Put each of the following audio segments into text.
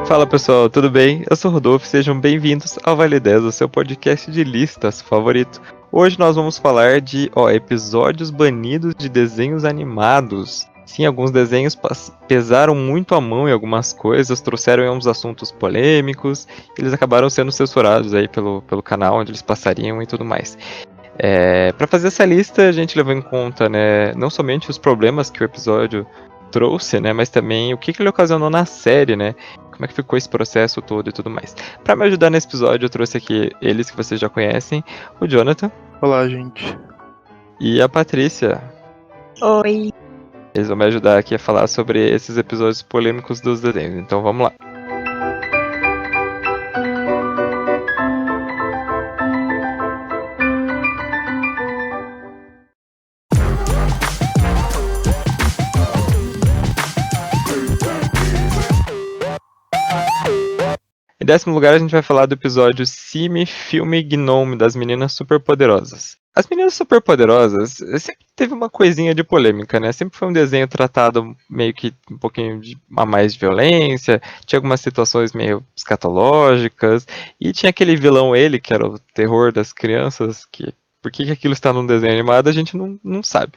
Fala pessoal, tudo bem? Eu sou o Rodolfo, sejam bem-vindos ao Vale 10, o seu podcast de listas favorito. Hoje nós vamos falar de episódios banidos de desenhos animados. Sim, alguns desenhos pesaram muito a mão em algumas coisas, trouxeram uns assuntos polêmicos, eles acabaram sendo censurados aí pelo canal onde eles passariam e tudo mais. Para fazer essa lista, a gente levou em conta, né, não somente os problemas que o episódio trouxe, né, mas também o que ele ocasionou na série, né, como é que ficou esse processo todo e tudo mais. Para me ajudar nesse episódio, eu trouxe aqui eles que vocês já conhecem, o Jonathan. Olá, gente. E a Patrícia. Oi. Eles vão me ajudar aqui a falar sobre esses episódios polêmicos dos desenhos, então vamos lá. Em 10º lugar, a gente vai falar do episódio Simi, Filme Gnome, das Meninas Superpoderosas. As Meninas Superpoderosas sempre teve uma coisinha de polêmica, né? Sempre foi um desenho tratado meio que um pouquinho a mais de violência, tinha algumas situações meio escatológicas, e tinha aquele vilão ele, que era o terror das crianças, que por que aquilo está num desenho animado a gente não sabe.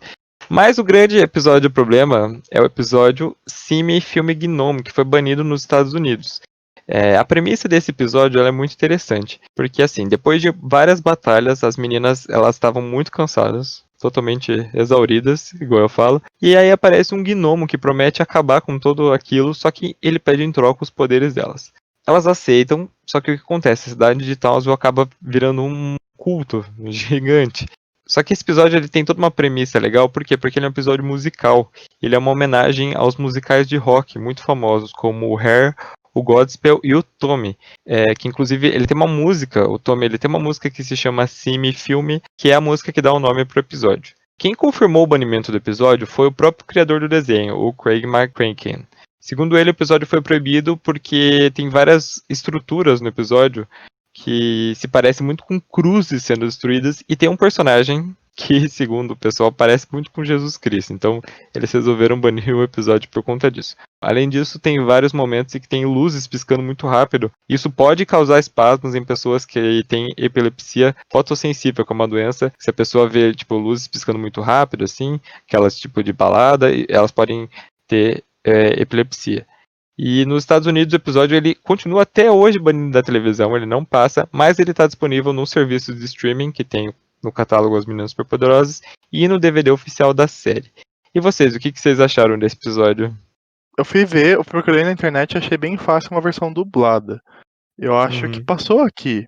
Mas o grande episódio problema é o episódio Simi, Filme Gnome, que foi banido nos Estados Unidos. A premissa desse episódio ela é muito interessante, porque assim, depois de várias batalhas, as meninas elas estavam muito cansadas, totalmente exauridas, igual eu falo, e aí aparece um gnomo que promete acabar com tudo aquilo, só que ele pede em troca os poderes delas. Elas aceitam, só que o que acontece? A cidade de Townsville acaba virando um culto gigante. Só que esse episódio ele tem toda uma premissa legal, por quê? Porque ele é um episódio musical. Ele é uma homenagem aos musicais de rock muito famosos, como o Hair, o Godspell e o Tommy, que inclusive ele tem uma música, o Tommy ele tem uma música que se chama Simi Filme, que é a música que dá o nome pro episódio. Quem confirmou o banimento do episódio foi o próprio criador do desenho, o Craig McCracken. Segundo ele, o episódio foi proibido porque tem várias estruturas no episódio que se parecem muito com cruzes sendo destruídas e tem um personagem que, segundo o pessoal, parece muito com Jesus Cristo. Então, eles resolveram banir o episódio por conta disso. Além disso, tem vários momentos em que tem luzes piscando muito rápido. Isso pode causar espasmos em pessoas que têm epilepsia fotossensível, que é uma doença. Se a pessoa vê, tipo, luzes piscando muito rápido, assim, aquelas tipo de balada, elas podem ter epilepsia. E nos Estados Unidos o episódio ele continua até hoje banido da televisão, ele não passa, mas ele está disponível nos serviços de streaming que tem no catálogo As Meninas Superpoderosas e no DVD oficial da série. E vocês, o que vocês acharam desse episódio? Eu fui ver, eu procurei na internet e achei bem fácil uma versão dublada. Eu acho que passou aqui.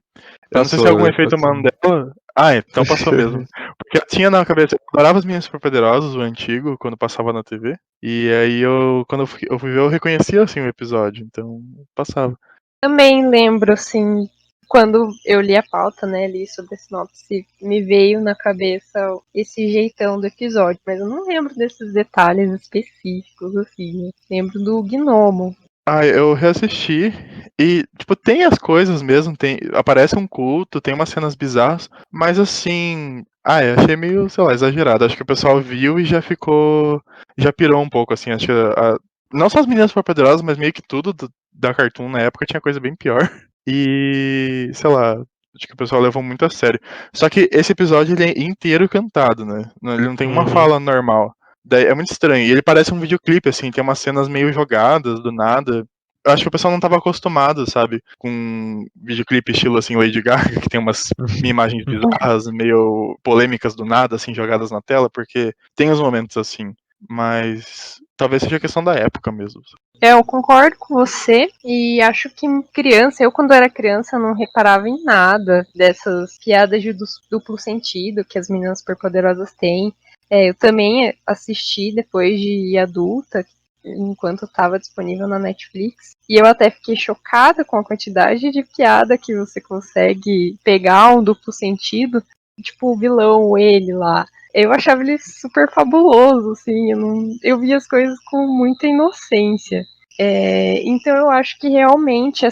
Eu não sei se é algum efeito Mandela. Ah, então passou mesmo. Porque eu tinha na cabeça, eu adorava As Meninas Superpoderosas, o antigo, quando passava na TV. E aí quando eu fui ver, eu reconhecia assim o episódio, então passava. Também lembro, assim, quando eu li a pauta, né, li sobre a sinopse, me veio na cabeça esse jeitão do episódio, mas eu não lembro desses detalhes específicos, assim. Lembro do gnomo. Ah, eu reassisti e, tipo, tem as coisas mesmo, aparece um culto, tem umas cenas bizarras, mas assim, eu achei meio, sei lá, exagerado. Acho que o pessoal viu e já pirou um pouco, assim, acho que não só as meninas superpoderosas, mas meio que tudo da Cartoon na época tinha coisa bem pior. E, sei lá, acho que o pessoal levou muito a sério. Só que esse episódio ele é inteiro cantado, né? Ele não tem uma fala normal. Daí é muito estranho. E ele parece um videoclipe, assim, tem umas cenas meio jogadas do nada. Eu acho que o pessoal não tava acostumado, sabe? Com videoclipe estilo assim, Lady Gaga, que tem umas imagens bizarras, meio polêmicas do nada, assim, jogadas na tela, porque tem uns momentos assim. Mas talvez seja questão da época mesmo. Eu concordo com você e acho que eu quando era criança não reparava em nada dessas piadas de duplo sentido que as meninas superpoderosas têm. Eu também assisti depois de adulta, enquanto estava disponível na Netflix, e eu até fiquei chocada com a quantidade de piada que você consegue pegar um duplo sentido, tipo o vilão, ele lá. Eu achava ele super fabuloso, assim, eu via as coisas com muita inocência. Então eu acho que realmente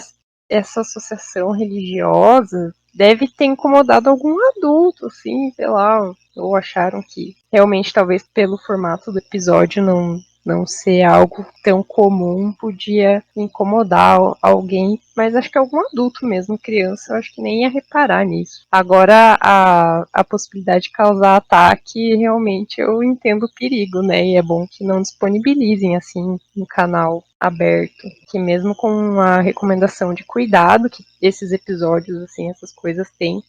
essa associação religiosa deve ter incomodado algum adulto, assim, sei lá, ou acharam que realmente talvez pelo formato do episódio não ser algo tão comum podia incomodar alguém, mas acho que algum adulto mesmo, criança, eu acho que nem ia reparar nisso. Agora, a possibilidade de causar ataque, realmente eu entendo o perigo, né? E é bom que não disponibilizem, assim, no canal aberto, que mesmo com a recomendação de cuidado que esses episódios, assim, essas coisas têm,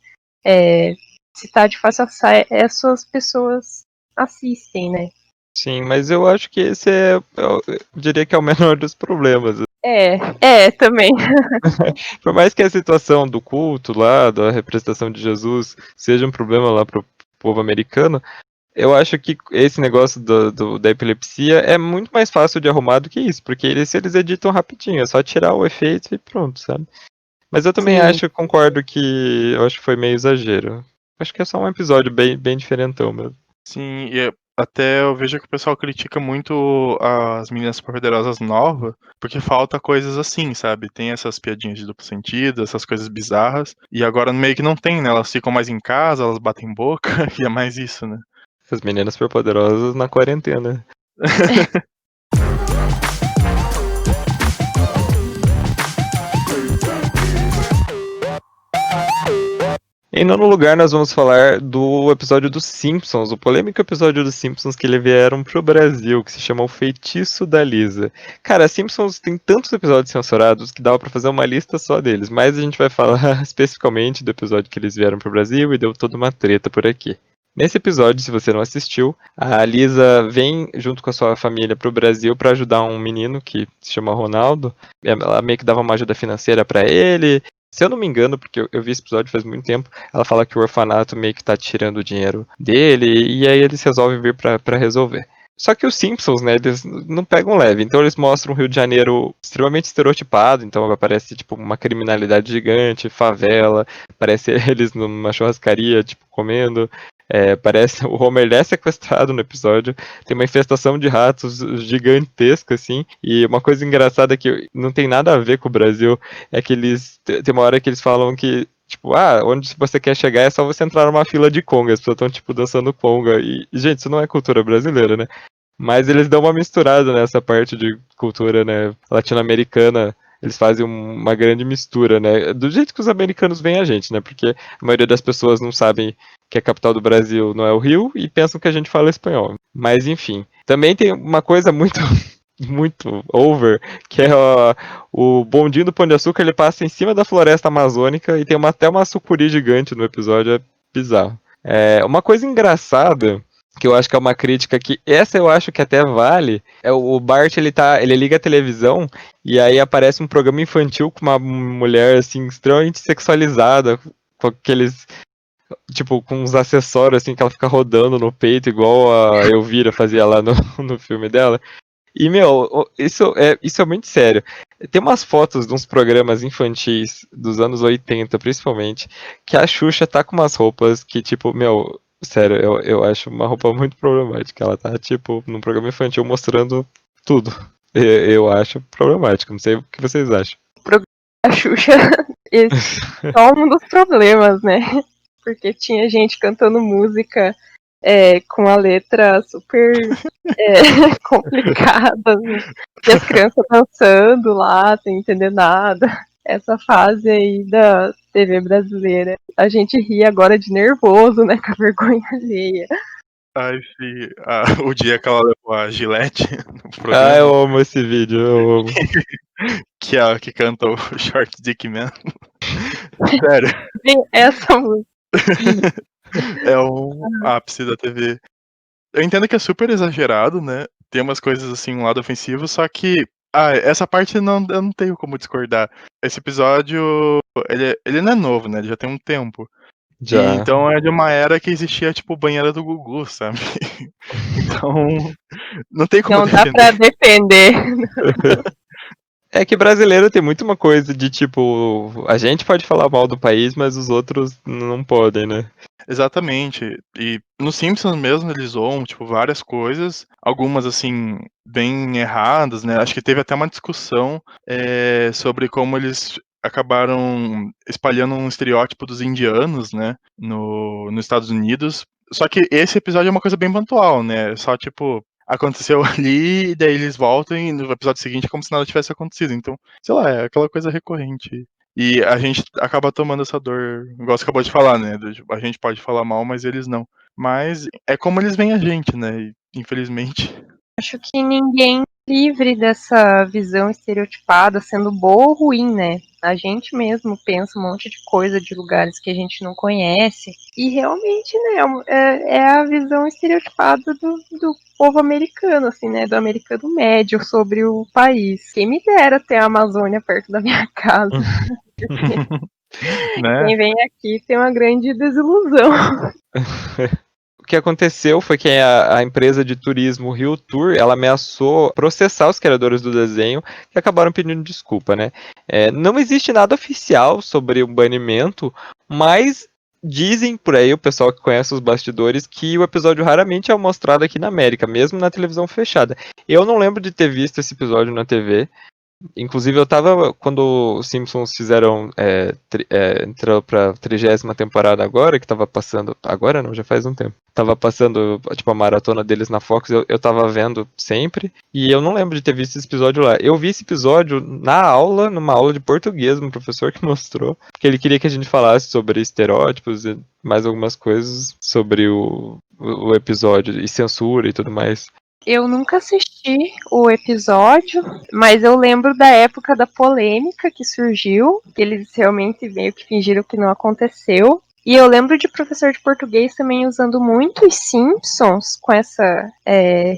se tá de fácil acesso, as pessoas assistem, né? Sim, mas eu acho que esse eu diria que é o menor dos problemas. Também. Por mais que a situação do culto lá, da representação de Jesus, seja um problema lá pro povo americano, eu acho que esse negócio da epilepsia é muito mais fácil de arrumar do que isso, porque eles editam rapidinho, é só tirar o efeito e pronto, sabe? Mas eu também Sim. concordo que eu acho que foi meio exagero. Acho que é só um episódio bem diferentão mesmo. Sim, até eu vejo que o pessoal critica muito as meninas superpoderosas novas, porque falta coisas assim, sabe? Tem essas piadinhas de duplo sentido, essas coisas bizarras, e agora meio que não tem, né? Elas ficam mais em casa, elas batem boca, e é mais isso, né? As meninas superpoderosas na quarentena. Em nono lugar, nós vamos falar do episódio dos Simpsons, o polêmico episódio dos Simpsons que eles vieram pro Brasil, que se chama O Feitiço da Lisa. Cara, Simpsons tem tantos episódios censurados que dava pra fazer uma lista só deles, mas a gente vai falar especificamente do episódio que eles vieram pro Brasil e deu toda uma treta por aqui. Nesse episódio, se você não assistiu, a Lisa vem junto com a sua família pro Brasil para ajudar um menino que se chama Ronaldo. Ela meio que dava uma ajuda financeira para ele. Se eu não me engano, porque eu vi esse episódio faz muito tempo, ela fala que o orfanato meio que tá tirando o dinheiro dele, e aí eles resolvem vir pra resolver. Só que os Simpsons, né, eles não pegam leve, então eles mostram o Rio de Janeiro extremamente estereotipado, então aparece, tipo, uma criminalidade gigante, favela, aparece eles numa churrascaria, tipo, comendo, parece o Homer é sequestrado no episódio, tem uma infestação de ratos gigantesca, assim, e uma coisa engraçada que não tem nada a ver com o Brasil, é que eles. Tem uma hora que eles falam que, tipo, onde você quer chegar é só você entrar numa fila de conga. As pessoas estão, tipo, dançando conga. E, gente, isso não é cultura brasileira, né? Mas eles dão uma misturada nessa parte de cultura, né, latino-americana. Eles fazem uma grande mistura, né? Do jeito que os americanos veem a gente, né? Porque a maioria das pessoas não sabem que a capital do Brasil não é o Rio e pensam que a gente fala espanhol. Mas enfim. Também tem uma coisa muito muito over, que é o bondinho do Pão de Açúcar, ele passa em cima da floresta amazônica e tem até uma sucuri gigante no episódio, é bizarro. Uma coisa engraçada, que eu acho que é uma crítica que essa eu acho que até vale, é o Bart, ele liga a televisão e aí aparece um programa infantil com uma mulher assim extremamente sexualizada, com aqueles tipo, com uns acessórios assim que ela fica rodando no peito, igual a Elvira fazia lá no filme dela. E, meu, isso é muito sério. Tem umas fotos de uns programas infantis dos anos 80, principalmente, que a Xuxa tá com umas roupas que, tipo, meu, sério, eu acho uma roupa muito problemática. Ela tá, tipo, num programa infantil mostrando tudo. Eu acho problemático, não sei o que vocês acham. O programa da Xuxa, esse é só um dos problemas, né? Porque tinha gente cantando música com a letra super complicada, né? E as crianças dançando lá, sem entender nada. Essa fase aí da TV brasileira. A gente ri agora de nervoso, né? Com a vergonha alheia. Ai, sim. O dia que ela levou a Gillette no Ah, eu programa, amo esse vídeo, eu amo. que é a que canta o Short Dick Man. Sério, Essa música. é um ápice da TV. Eu entendo que é super exagerado, né? Tem umas coisas assim, um lado ofensivo, só que. Essa parte eu não tenho como discordar. Esse episódio, ele não é novo, né? Ele já tem um tempo. E Já. então é de uma era que existia, tipo, banheira do Gugu, sabe? Então, não tem como Não dá pra defender. defender. É que brasileiro tem muito uma coisa de tipo, a gente pode falar mal do país, mas os outros não podem, né? Exatamente. E no Simpsons mesmo eles zoam, tipo, várias coisas, algumas assim, bem erradas, né? Acho que teve até uma discussão sobre como eles acabaram espalhando um estereótipo dos indianos, né, nos Estados Unidos. Só que esse episódio é uma coisa bem pontual, né? Só tipo, aconteceu ali, e daí eles voltam e no episódio seguinte é como se nada tivesse acontecido. Então, sei lá, é aquela coisa recorrente. E a gente acaba tomando essa dor, igual você acabou de falar, né? A gente pode falar mal, mas eles não. Mas é como eles veem a gente, né? E, infelizmente. Acho que ninguém é livre dessa visão estereotipada, sendo boa ou ruim, né? A gente mesmo pensa um monte de coisa de lugares que a gente não conhece. E realmente, né, é a visão estereotipada do povo americano, assim, né? Do americano médio sobre o país. Quem me dera ter a Amazônia perto da minha casa. Né? Quem vem aqui tem uma grande desilusão. O que aconteceu foi que a empresa de turismo Rio Tour, ela ameaçou processar os criadores do desenho, que acabaram pedindo desculpa, né? Não existe nada oficial sobre o banimento, mas dizem por aí, o pessoal que conhece os bastidores, que o episódio raramente é mostrado aqui na América, mesmo na televisão fechada. Eu não lembro de ter visto esse episódio na TV. Inclusive, eu tava. Quando os Simpsons fizeram. Entrou pra 30ª temporada agora, que tava passando. Agora não, já faz um tempo. Tava passando, tipo, a maratona deles na Fox, eu tava vendo sempre. E eu não lembro de ter visto esse episódio lá. Eu vi esse episódio na aula, numa aula de português, um professor que mostrou. Que ele queria que a gente falasse sobre estereótipos e mais algumas coisas sobre o episódio e censura e tudo mais. Eu nunca assisti o episódio, mas eu lembro da época da polêmica que surgiu, que eles realmente meio que fingiram que não aconteceu. E eu lembro de professor de português também usando muito os Simpsons com essa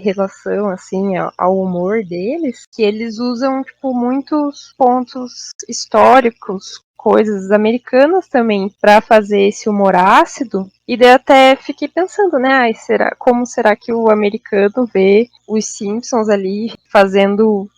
relação assim ao humor deles, que eles usam tipo muitos pontos históricos, coisas americanas também para fazer esse humor ácido. E daí até fiquei pensando, né? Ai, como será que o americano vê os Simpsons ali fazendo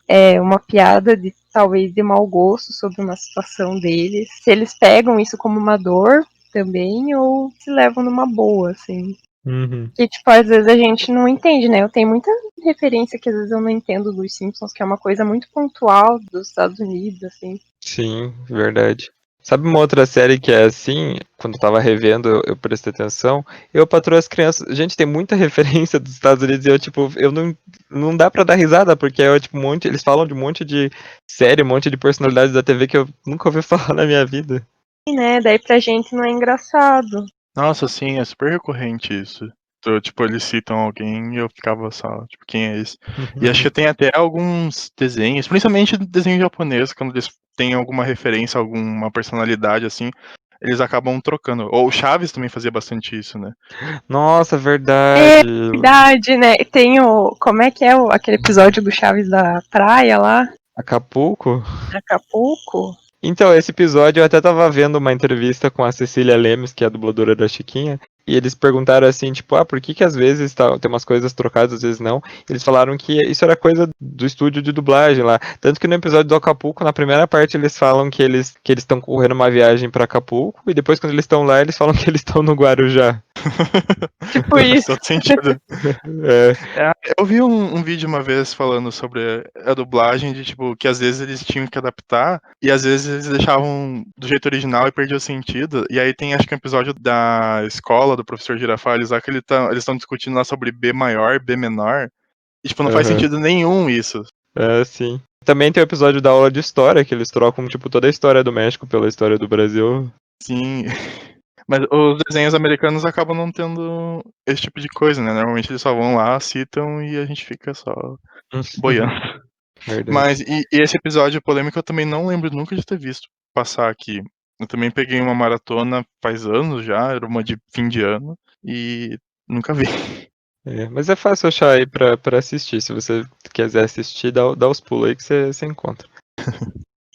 uma piada de talvez de mau gosto sobre uma situação deles? Se eles pegam isso como uma dor também ou se levam numa boa, assim. Uhum. Que, tipo, às vezes a gente não entende, né? Eu tenho muita referência que às vezes eu não entendo dos Simpsons, que é uma coisa muito pontual dos Estados Unidos, assim. Sim, verdade. Sabe uma outra série que é assim, quando eu tava revendo, eu prestei atenção, Eu, Patroa e as Crianças. Gente, tem muita referência dos Estados Unidos e eu, tipo, não dá pra dar risada, porque é, tipo, eles falam de um monte de série, um monte de personalidades da TV que eu nunca ouvi falar na minha vida. E, né, daí pra gente não é engraçado. Nossa, sim, é super recorrente isso. Então, tipo, eles citam alguém e eu ficava só, tipo, quem é esse? E acho que tem até alguns desenhos, principalmente desenho japonês, quando eles têm alguma referência, alguma personalidade, assim, eles acabam trocando. Ou o Chaves também fazia bastante isso, né? Nossa, É verdade. verdade, né? Tem o. Como é que é aquele episódio do Chaves da praia lá? Acapulco? Acapulco? Então, esse episódio eu até tava vendo uma entrevista com a Cecília Lemes, que é a dubladora da Chiquinha, e eles perguntaram assim, tipo, por que às vezes tem umas coisas trocadas, às vezes não. Eles falaram que isso era coisa do estúdio de dublagem lá. Tanto que no episódio do Acapulco, na primeira parte, eles falam que eles estão correndo uma viagem pra Acapulco, e depois quando eles estão lá, eles falam que eles estão no Guarujá. Tipo Faz isso. todo sentido. É, Eu vi um vídeo uma vez falando sobre a dublagem, de tipo, que às vezes eles tinham que adaptar, e às vezes eles deixavam do jeito original e perdia o sentido. E aí tem acho que um episódio da escola do professor Girafales lá que eles estão discutindo lá sobre B maior, B menor. E tipo, não faz aham. sentido nenhum isso. Sim. Também tem o episódio da aula de história, que eles trocam, tipo, toda a história do México pela história do Brasil. Sim. Mas os desenhos americanos acabam não tendo esse tipo de coisa, né? Normalmente eles só vão lá, citam e a gente fica só boiando. Verdade. Mas, e esse episódio polêmico eu também não lembro nunca de ter visto passar aqui. Eu também peguei uma maratona faz anos já, era uma de fim de ano, e nunca vi. Mas é fácil achar aí pra assistir. Se você quiser assistir, dá os pulos aí que você encontra.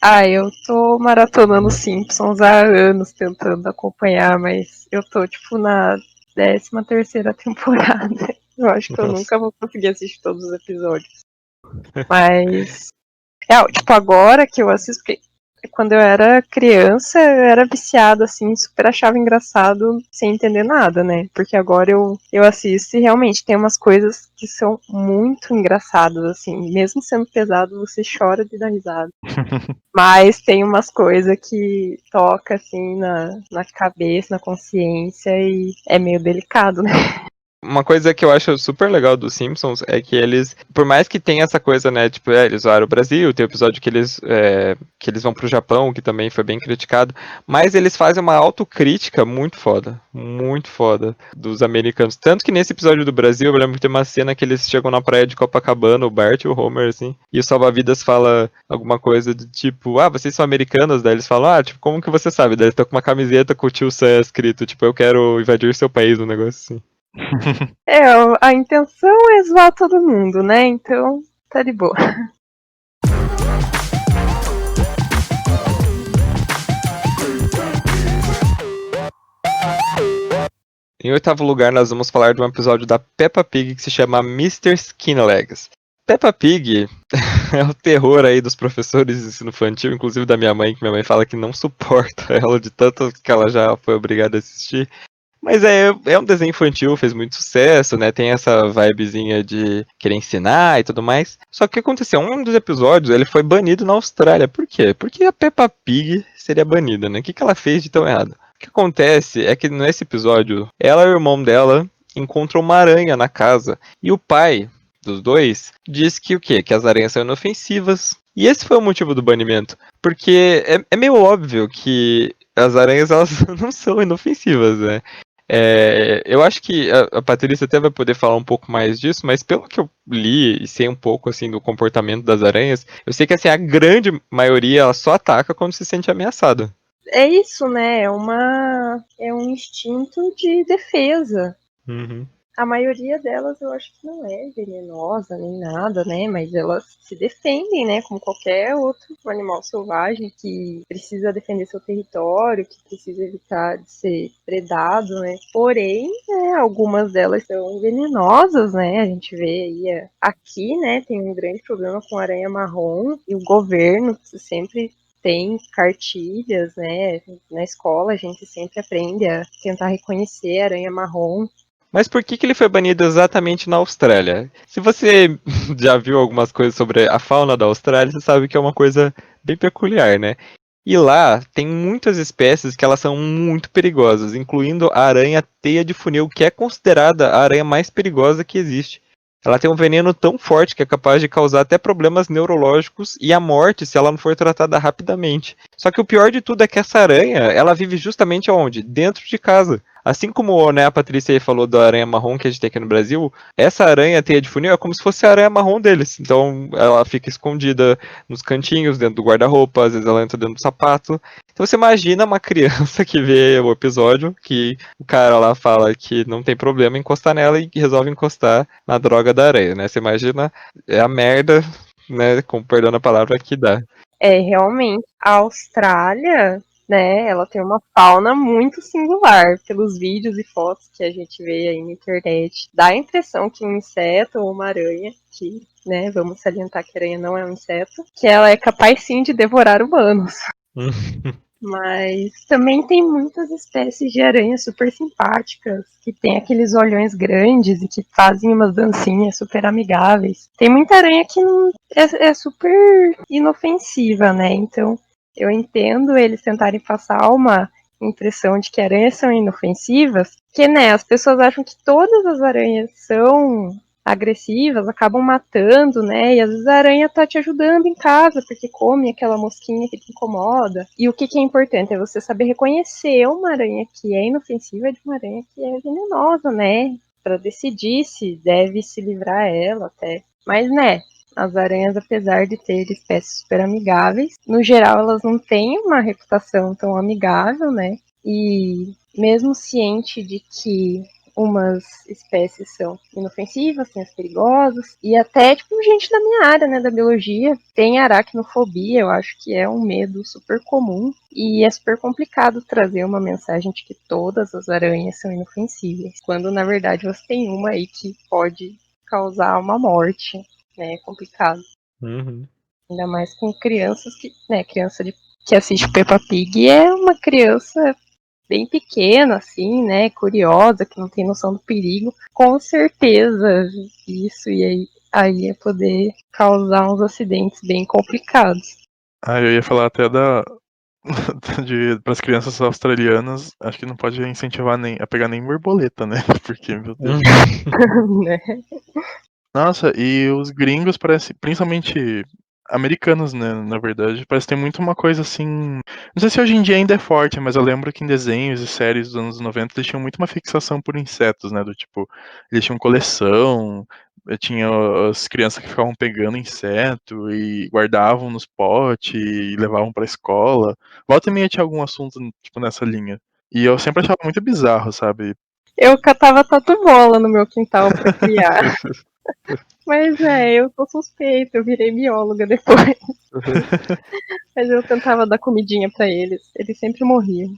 Ah, eu tô maratonando Simpsons há anos tentando acompanhar, mas eu tô, tipo, na 13ª temporada. Eu acho que eu Nossa. nunca vou conseguir assistir todos os episódios. Mas, tipo, agora que eu assisto, porque quando eu era criança, eu era viciada, assim, super achava engraçado sem entender nada, né? Porque agora eu assisto e realmente tem umas coisas que são muito engraçadas, assim. Mesmo sendo pesado, você chora de dar risada. Mas tem umas coisas que toca, assim, na cabeça, na consciência e é meio delicado, né? Uma coisa que eu acho super legal dos Simpsons é que eles, por mais que tenha essa coisa, né, tipo, eles zoaram o Brasil, tem o episódio que eles vão pro Japão, que também foi bem criticado, mas eles fazem uma autocrítica muito foda dos americanos. Tanto que nesse episódio do Brasil, eu lembro que tem uma cena que eles chegam na praia de Copacabana, o Bart e o Homer, assim, e o salva-vidas fala alguma coisa do tipo, vocês são americanos? Daí eles falam, tipo, como que você sabe? Daí eles estão com uma camiseta com o tio Sam escrito, tipo, eu quero invadir seu país, um negócio assim. A intenção é zoar todo mundo, né? Então, tá de boa. Em oitavo lugar, nós vamos falar de um episódio da Peppa Pig que se chama Mr. Skinlegs. Peppa Pig é o terror aí dos professores de ensino infantil, inclusive da minha mãe, que minha mãe fala que não suporta ela de tanto que ela já foi obrigada a assistir. Mas é um desenho infantil, fez muito sucesso, né? Tem essa vibezinha de querer ensinar e tudo mais. Só que o que aconteceu? Um dos episódios, ele foi banido na Austrália. Por quê? Porque a Peppa Pig seria banida, né? O que ela fez de tão errado? O que acontece é que nesse episódio, ela e o irmão dela encontram uma aranha na casa. E o pai dos dois diz que o quê? Que as aranhas são inofensivas. E esse foi o motivo do banimento. Porque é meio óbvio que as aranhas elas não são inofensivas, né? Eu acho que a Patrícia até vai poder falar um pouco mais disso, mas pelo que eu li e sei um pouco assim do comportamento das aranhas, eu sei que assim, a grande maioria ela só ataca quando se sente ameaçada. É isso, né? É um instinto de defesa. Uhum. A maioria delas eu acho que não é venenosa nem nada, né? Mas elas se defendem, né? Como qualquer outro animal selvagem que precisa defender seu território, que precisa evitar de ser predado, né? Porém, algumas delas são venenosas, né? A gente vê aí aqui, né? Tem um grande problema com a aranha marrom e o governo sempre tem cartilhas, né? Na escola a gente sempre aprende a tentar reconhecer a aranha marrom. Mas por que ele foi banido exatamente na Austrália? Se você já viu algumas coisas sobre a fauna da Austrália, você sabe que é uma coisa bem peculiar, né? E lá tem muitas espécies que elas são muito perigosas, incluindo a aranha teia de funil, que é considerada a aranha mais perigosa que existe. Ela tem um veneno tão forte que é capaz de causar até problemas neurológicos e a morte se ela não for tratada rapidamente. Só que o pior de tudo é que essa aranha, ela vive justamente onde? Dentro de casa. Assim como, né, a Patrícia aí falou da aranha marrom que a gente tem aqui no Brasil, essa aranha teia de funil é como se fosse a aranha marrom deles. Então ela fica escondida nos cantinhos, dentro do guarda-roupa, às vezes ela entra dentro do sapato. Então você imagina uma criança que vê o episódio, que o cara lá fala que não tem problema encostar nela e resolve encostar na droga da aranha, né? Você imagina a merda, né, com perdão a palavra, que dá. Realmente, a Austrália, né, ela tem uma fauna muito singular. Pelos vídeos e fotos que a gente vê aí na internet, dá a impressão que um inseto ou uma aranha, que, né, vamos salientar que a aranha não é um inseto, que ela é capaz sim de devorar humanos. Mas também tem muitas espécies de aranhas super simpáticas, que tem aqueles olhões grandes e que fazem umas dancinhas super amigáveis. Tem muita aranha que é super inofensiva, né? Então eu entendo eles tentarem passar uma impressão de que aranhas são inofensivas, porque, né, as pessoas acham que todas as aranhas são agressivas, acabam matando, né? E às vezes a aranha tá te ajudando em casa, porque come aquela mosquinha que te incomoda. E o que é importante é você saber reconhecer uma aranha que é inofensiva de uma aranha que é venenosa, né? Pra decidir se deve se livrar ela até. Mas, né, as aranhas, apesar de ter espécies super amigáveis, no geral elas não têm uma reputação tão amigável, né? E mesmo ciente de que umas espécies são inofensivas, tem as perigosas, e até, tipo, gente da minha área, né, da biologia, tem aracnofobia, eu acho que é um medo super comum, e é super complicado trazer uma mensagem de que todas as aranhas são inofensíveis, quando, na verdade, você tem uma aí que pode causar uma morte, né, é complicado. Uhum. Ainda mais com crianças que, né, que assiste Peppa Pig é uma criança bem pequena, assim, né, curiosa, que não tem noção do perigo, com certeza isso aí ia poder causar uns acidentes bem complicados. Eu ia falar até Para as crianças australianas, acho que não pode incentivar nem a pegar nem borboleta, né? Porque, meu Deus. Né? Nossa, e os gringos parece, principalmente americanos, né, na verdade, parece ter muito uma coisa assim, não sei se hoje em dia ainda é forte, mas eu lembro que em desenhos e séries dos anos 90 eles tinham muito uma fixação por insetos, né, do tipo, eles tinham coleção, tinha as crianças que ficavam pegando inseto e guardavam nos potes e levavam pra escola. Volta e meia tinha algum assunto, tipo, nessa linha. E eu sempre achava muito bizarro, sabe? Eu catava tatu-bola no meu quintal pra criar. Mas eu sou suspeita, eu virei bióloga depois. Mas eu tentava dar comidinha pra eles sempre morriam.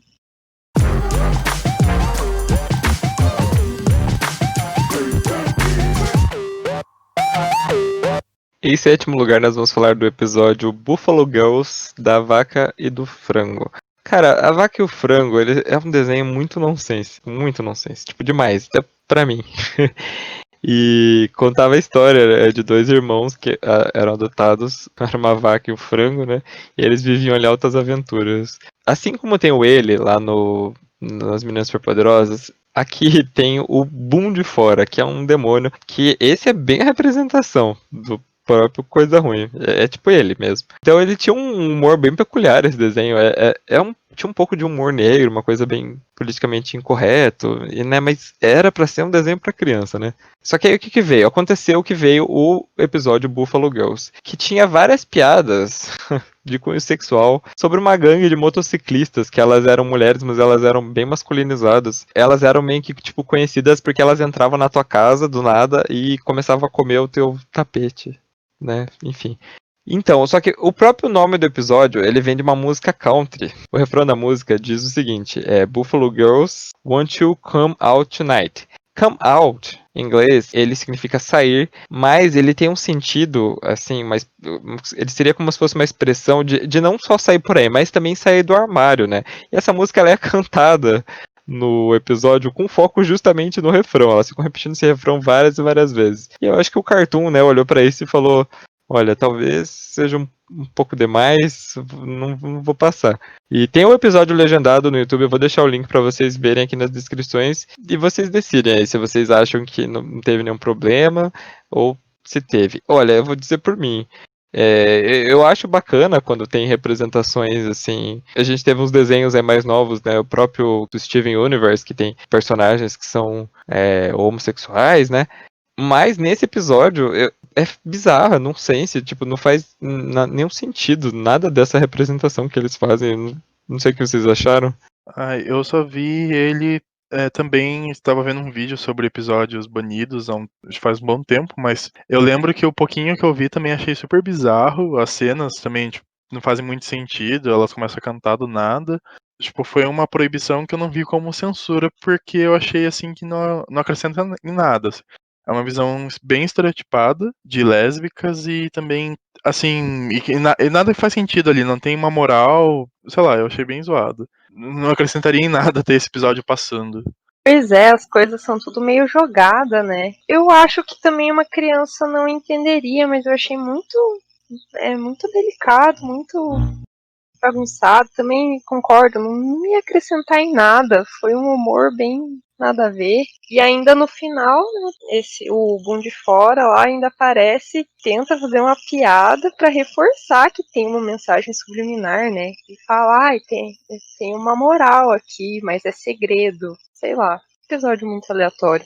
Em sétimo lugar, nós vamos falar do episódio Buffalo Girls, da vaca e do frango. Cara, a vaca e o frango, ele é um desenho muito nonsense, tipo, demais, até pra mim. E contava a história, né, de dois irmãos que eram adotados, era uma vaca e um frango, né? E eles viviam ali altas aventuras. Assim como tem o ele lá nas Meninas Superpoderosas, aqui tem o Boom de Fora, que é um demônio, que esse é bem a representação do próprio Coisa Ruim. É tipo ele mesmo. Então ele tinha um humor bem peculiar, esse desenho. Tinha um pouco de humor negro, uma coisa bem politicamente incorreto, e, né, mas era pra ser um desenho pra criança, né? Só que aí o que veio? Aconteceu que veio o episódio Buffalo Girls, que tinha várias piadas de cunho sexual sobre uma gangue de motociclistas, que elas eram mulheres, mas elas eram bem masculinizadas. Elas eram meio que, tipo, conhecidas porque elas entravam na tua casa do nada e começavam a comer o teu tapete, né? Enfim. Então, só que o próprio nome do episódio, ele vem de uma música country. O refrão da música diz o seguinte, Buffalo Girls Want You Come Out Tonight. Come out, em inglês, ele significa sair, mas ele tem um sentido, assim, mas ele seria como se fosse uma expressão de não só sair por aí, mas também sair do armário, né? E essa música, ela é cantada no episódio com foco justamente no refrão. Elas ficam repetindo esse refrão várias e várias vezes. E eu acho que o Cartoon, né, olhou pra isso e falou: olha, talvez seja um pouco demais, não vou passar. E tem um episódio legendado no YouTube, eu vou deixar o link pra vocês verem aqui nas descrições e vocês decidem aí se vocês acham que não teve nenhum problema ou se teve. Olha, eu vou dizer por mim. Eu acho bacana quando tem representações assim. A gente teve uns desenhos aí mais novos, né? O próprio do Steven Universe, que tem personagens que são homossexuais, né? Mas nesse episódio é bizarro, não sei se tipo, não faz nenhum sentido nada dessa representação que eles fazem. Não sei o que vocês acharam. Eu só vi ele também estava vendo um vídeo sobre episódios banidos faz um bom tempo, mas eu lembro que o pouquinho que eu vi também achei super bizarro. As cenas também tipo, não fazem muito sentido, elas começam a cantar do nada. Tipo, foi uma proibição que eu não vi como censura, porque eu achei assim que não acrescenta em nada. Assim. É uma visão bem estereotipada de lésbicas e também, assim, e nada que faz sentido ali, não tem uma moral, sei lá, eu achei bem zoado. Não acrescentaria em nada ter esse episódio passando. Pois é, as coisas são tudo meio jogada, né? Eu acho que também uma criança não entenderia, mas eu achei muito delicado, muito bagunçado. Também concordo, não ia acrescentar em nada. Foi um humor bem nada a ver. E ainda no final, né, o Boom de Fora lá ainda aparece, tenta fazer uma piada para reforçar que tem uma mensagem subliminar, né? E falar, tem uma moral aqui, mas é segredo. Sei lá. Episódio muito aleatório.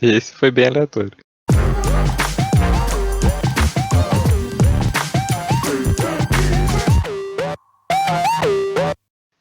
Esse foi bem aleatório.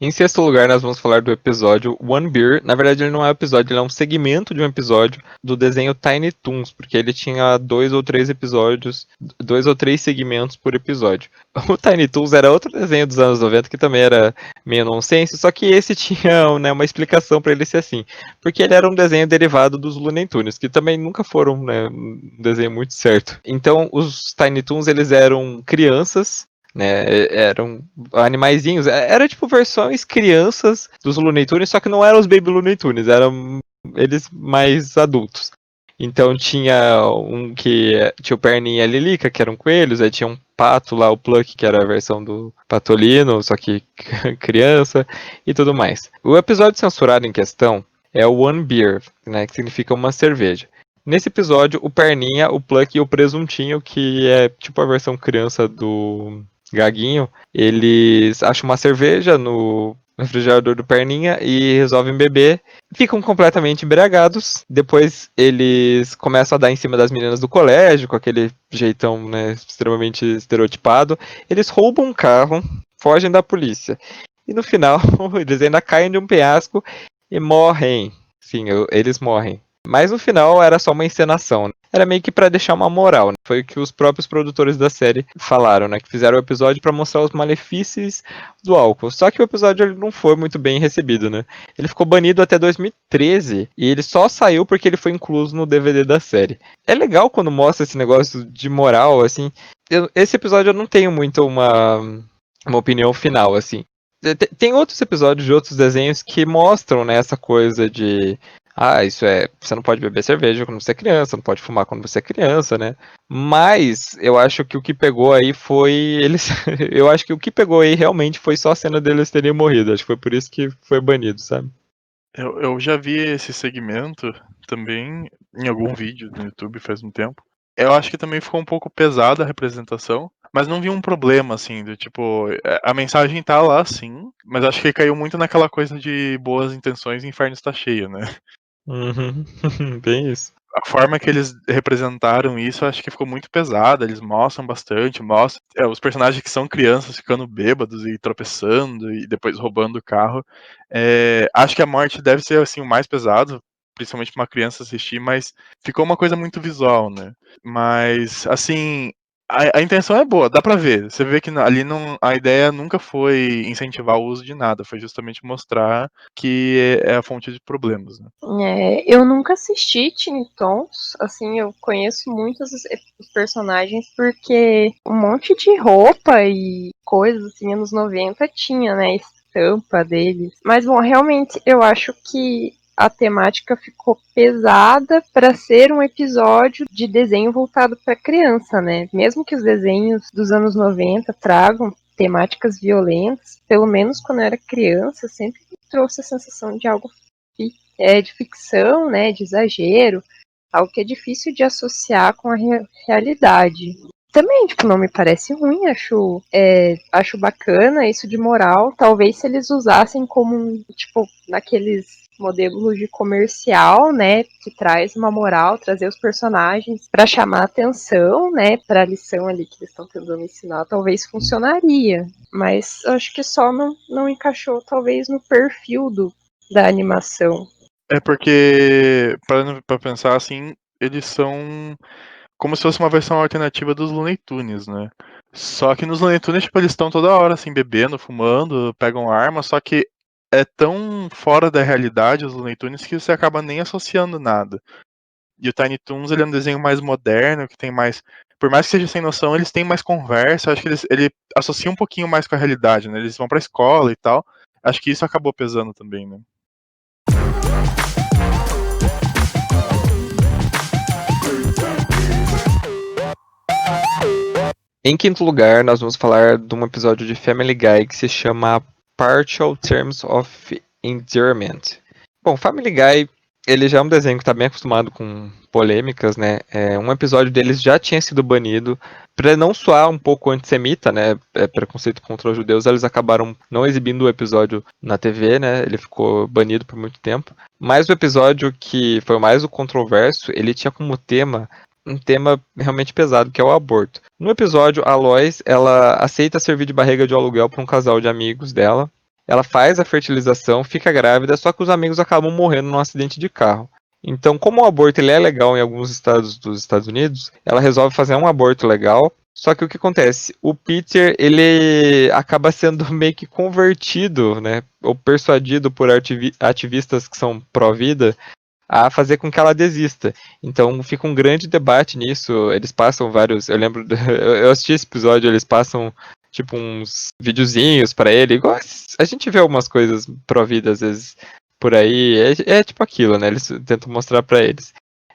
Em sexto lugar, nós vamos falar do episódio One Beer. Na verdade, ele não é um episódio, ele é um segmento de um episódio do desenho Tiny Toons, porque ele tinha 2 ou 3 episódios, 2 ou 3 segmentos por episódio. O Tiny Toons era outro desenho dos anos 90 que também era meio nonsense, só que esse tinha, né, uma explicação para ele ser assim, porque ele era um desenho derivado dos Looney Tunes, que também nunca foram, né, um desenho muito certo. Então, os Tiny Toons, eles eram crianças, né, eram animaizinhos, era tipo versões crianças dos Looney Tunes, só que não eram os Baby Looney Tunes, eram eles mais adultos. Então tinha um que tinha o Perninha e a Lilica, que eram coelhos, aí tinha um pato lá, o Pluck, que era a versão do Patolino, só que criança, e tudo mais. O episódio censurado em questão é o One Beer, né, que significa uma cerveja. Nesse episódio, o Perninha, o Pluck e o Presuntinho, que é tipo a versão criança do Gaguinho, eles acham uma cerveja no refrigerador do Perninha e resolvem beber. Ficam completamente embriagados. Depois eles começam a dar em cima das meninas do colégio, com aquele jeitão, né, extremamente estereotipado. Eles roubam um carro, fogem da polícia. E no final, eles ainda caem de um penhasco e morrem. Sim, eles morrem. Mas no final era só uma encenação, né? Era meio que pra deixar uma moral, né? Foi o que os próprios produtores da série falaram, né? Que fizeram o episódio pra mostrar os malefícios do álcool. Só que o episódio ele não foi muito bem recebido, né? Ele ficou banido até 2013 e ele só saiu porque ele foi incluso no DVD da série. É legal quando mostra esse negócio de moral, assim. Esse episódio eu não tenho muito uma opinião final, assim. Tem outros episódios de outros desenhos que mostram, né, essa coisa de isso é. Você não pode beber cerveja quando você é criança, não pode fumar quando você é criança, né? Mas eu acho que o que pegou aí foi. Eles. Eu acho que o que pegou aí realmente foi só a cena deles terem morrido. Acho que foi por isso que foi banido, sabe? Eu já vi esse segmento também em algum vídeo no YouTube faz um tempo. Eu acho que também ficou um pouco pesada a representação, mas não vi um problema, assim, do tipo, a mensagem tá lá sim, mas acho que caiu muito naquela coisa de boas intenções e o inferno está cheio, né? Uhum. Bem isso. A forma que eles representaram isso, acho que ficou muito pesada. Eles mostram bastante, mostram os personagens que são crianças ficando bêbados e tropeçando e depois roubando o carro. Acho que a morte deve ser assim o mais pesado, principalmente para uma criança assistir, mas ficou uma coisa muito visual, né? Mas assim, a intenção é boa, dá pra ver. Você vê que ali não, a ideia nunca foi incentivar o uso de nada, foi justamente mostrar que é a fonte de problemas, né? Eu nunca assisti Teen Tons, assim, eu conheço muitos os personagens porque um monte de roupa e coisas, assim, anos 90 tinha, né, estampa deles. Mas, bom, realmente eu acho que a temática ficou pesada para ser um episódio de desenho voltado para criança, né? Mesmo que os desenhos dos anos 90 tragam temáticas violentas, pelo menos quando eu era criança, sempre me trouxe a sensação de algo de ficção, né, de exagero, algo que é difícil de associar com a realidade. Também, tipo, não me parece ruim, acho bacana isso de moral. Talvez se eles usassem como, tipo, naqueles modelos de comercial, né, que traz uma moral, trazer os personagens para chamar atenção, né, para a lição ali que eles estão tentando ensinar, talvez funcionaria. Mas acho que só não encaixou, talvez, no perfil da animação. É porque, parando pra pensar assim, eles são como se fosse uma versão alternativa dos Looney Tunes, né? Só que nos Looney Tunes, tipo, eles estão toda hora, assim, bebendo, fumando, pegam arma, só que é tão fora da realidade os Looney Tunes que você acaba nem associando nada. E o Tiny Toons, ele é um desenho mais moderno, que tem mais... Por mais que seja sem noção, eles têm mais conversa, acho que ele associa um pouquinho mais com a realidade, né? Eles vão pra escola e tal. Acho que isso acabou pesando também, né? Em quinto lugar, nós vamos falar de um episódio de Family Guy que se chama Partial Terms of Endearment. Bom, Family Guy, ele já é um desenho que está bem acostumado com polêmicas, né? Um episódio deles já tinha sido banido. Para não soar um pouco antissemita, né? Preconceito contra os judeus, eles acabaram não exibindo o episódio na TV, né? Ele ficou banido por muito tempo. Mas o episódio que foi mais o controverso, ele tinha como tema um tema realmente pesado, que é o aborto. No episódio, a Lois, ela aceita servir de barriga de aluguel para um casal de amigos dela. Ela faz a fertilização, fica grávida, só que os amigos acabam morrendo num acidente de carro. Então, como o aborto ele é legal em alguns estados dos Estados Unidos, ela resolve fazer um aborto legal. Só que o que acontece? O Peter, ele acaba sendo meio que convertido, né, ou persuadido por ativistas que são pró-vida, a fazer com que ela desista. Então fica um grande debate nisso. Eles passam vários. Eu lembro. Eu assisti esse episódio, eles passam tipo uns videozinhos pra ele. Igual a gente vê algumas coisas pró-vida às vezes por aí. É tipo aquilo, né? Eles tentam mostrar pra eles.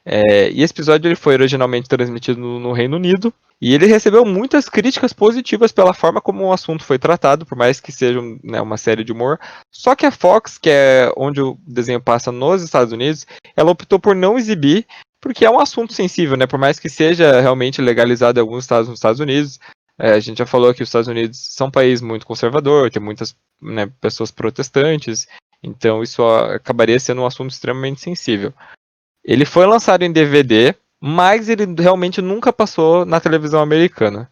E esse episódio ele foi originalmente transmitido no Reino Unido, e ele recebeu muitas críticas positivas pela forma como o assunto foi tratado, por mais que seja né, uma série de humor. Só que a Fox, que é onde o desenho passa nos Estados Unidos, ela optou por não exibir, porque é um assunto sensível, né? Por mais que seja realmente legalizado em alguns estados nos Estados Unidos. A gente já falou que os Estados Unidos são um país muito conservador, tem muitas né, pessoas protestantes, então isso acabaria sendo um assunto extremamente sensível. Ele foi lançado em DVD, mas ele realmente nunca passou na televisão americana.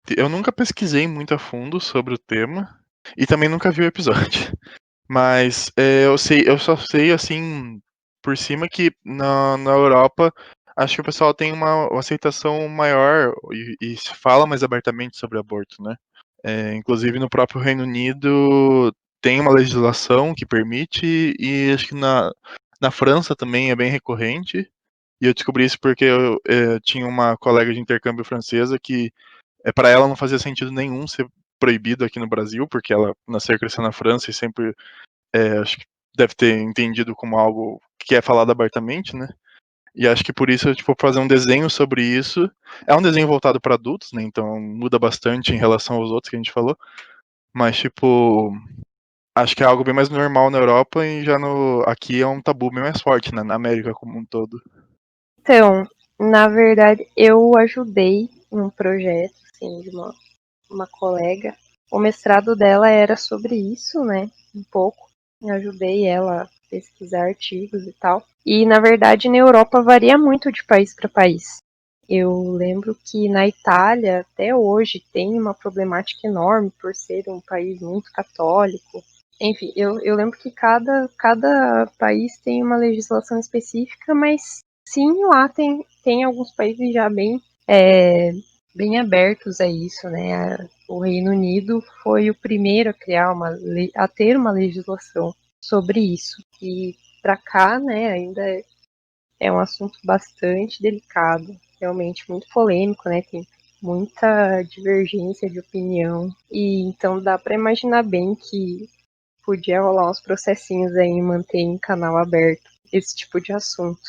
Eu nunca pesquisei muito a fundo sobre o tema e também nunca vi o episódio. Mas eu só sei assim por cima que na Europa acho que o pessoal tem uma aceitação maior e se fala mais abertamente sobre aborto, né? Inclusive no próprio Reino Unido tem uma legislação que permite e acho que na França também é bem recorrente. E eu descobri isso porque eu tinha uma colega de intercâmbio francesa que para ela não fazia sentido nenhum ser proibido aqui no Brasil, porque ela nasceu e cresceu na França e sempre acho que deve ter entendido como algo que é falado abertamente, né? E acho que por isso, tipo, fazer um desenho sobre isso. É um desenho voltado para adultos, né? Então muda bastante em relação aos outros que a gente falou. Mas, tipo, acho que é algo bem mais normal na Europa e já aqui é um tabu bem mais forte, né? Na América como um todo. Então, na verdade, eu ajudei em um projeto, assim, de uma colega. O mestrado dela era sobre isso, né? Um pouco. Eu ajudei ela a pesquisar artigos e tal. E, na verdade, na Europa varia muito de país para país. Eu lembro que na Itália, até hoje, tem uma problemática enorme por ser um país muito católico. Enfim, eu lembro que cada país tem uma legislação específica, mas sim, lá tem alguns países já bem abertos a isso, né? O Reino Unido foi o primeiro a criar a ter uma legislação sobre isso. E para cá, né, ainda é um assunto bastante delicado, realmente muito polêmico, né? Tem muita divergência de opinião e então dá para imaginar bem que podia rolar uns processinhos aí em manter em canal aberto esse tipo de assunto.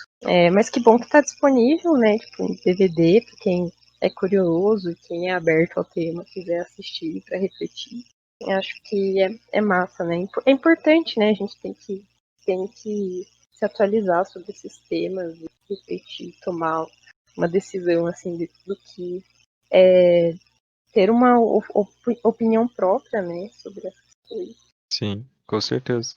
Mas que bom que tá disponível, né? Tipo, em DVD, pra quem é curioso e quem é aberto ao tema, quiser assistir para refletir. Eu acho que é massa, né? É importante, né? A gente tem que se atualizar sobre esses temas e refletir, tomar uma decisão, assim, do que ter uma opinião própria, né? Sobre essas coisas. Sim, com certeza.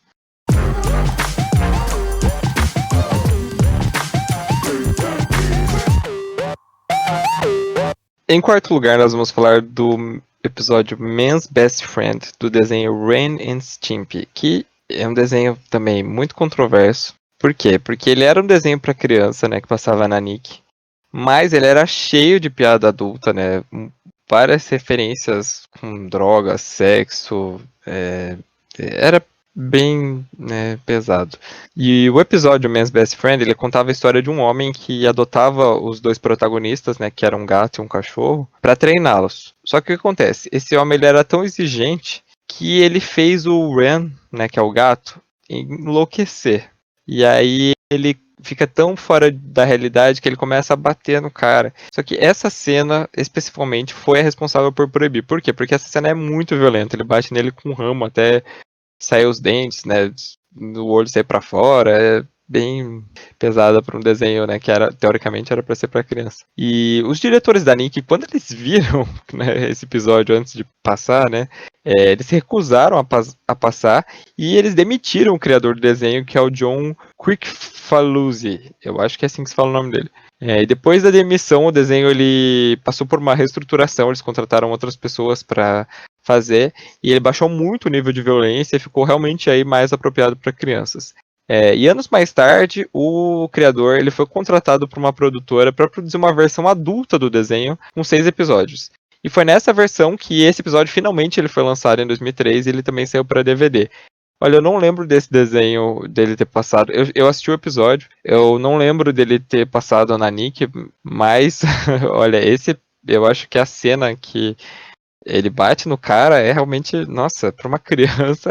Em quarto lugar, nós vamos falar do episódio Man's Best Friend, do desenho Ren and Stimpy, que é um desenho também muito controverso. Por quê? Porque ele era um desenho para criança, né, que passava na Nick, mas ele era cheio de piada adulta, né, várias referências com drogas, sexo, era bem né, pesado. E o episódio Man's Best Friend, ele contava a história de um homem que adotava os dois protagonistas, né, que eram um gato e um cachorro, para treiná-los. Só que o que acontece? Esse homem ele era tão exigente que ele fez o Ren, né, que é o gato, enlouquecer. E aí ele fica tão fora da realidade que ele começa a bater no cara. Só que essa cena, especificamente, foi a responsável por proibir. Por quê? Porque essa cena é muito violenta. Ele bate nele com um ramo até sair os dentes, né? O olho sair pra fora. É bem pesada para um desenho, né? Que era, teoricamente era para ser para criança. E os diretores da Nick, quando eles viram né, esse episódio antes de passar, né? Eles se recusaram a passar e eles demitiram o criador do desenho, que é o John Quickfaluzzi. Eu acho que é assim que se fala o nome dele. E depois da demissão, o desenho ele passou por uma reestruturação. Eles contrataram outras pessoas para fazer e ele baixou muito o nível de violência e ficou realmente aí mais apropriado para crianças. E anos mais tarde, o criador ele foi contratado por uma produtora para produzir uma versão adulta do desenho com 6 episódios. E foi nessa versão que esse episódio finalmente ele foi lançado em 2003 e ele também saiu para DVD. Olha, eu não lembro desse desenho dele ter passado. Eu assisti o episódio, eu não lembro dele ter passado na Nick, mas olha, eu acho que a cena que ele bate no cara é realmente, nossa, para uma criança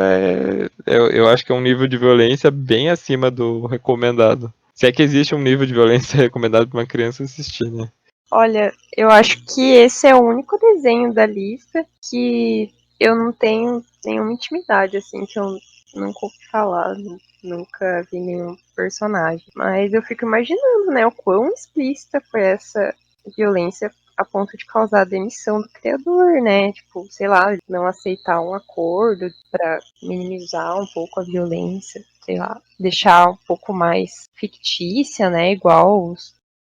eu acho que é um nível de violência bem acima do recomendado. Se é que existe um nível de violência recomendado pra uma criança assistir, né? Olha, eu acho que esse é o único desenho da lista que eu não tenho nenhuma intimidade, assim, que eu nunca ouvi falar, nunca vi nenhum personagem. Mas eu fico imaginando, né, o quão explícita foi essa violência a ponto de causar a demissão do criador, né? Tipo, sei lá, não aceitar um acordo pra minimizar um pouco a violência, sei lá, deixar um pouco mais fictícia, né? Igual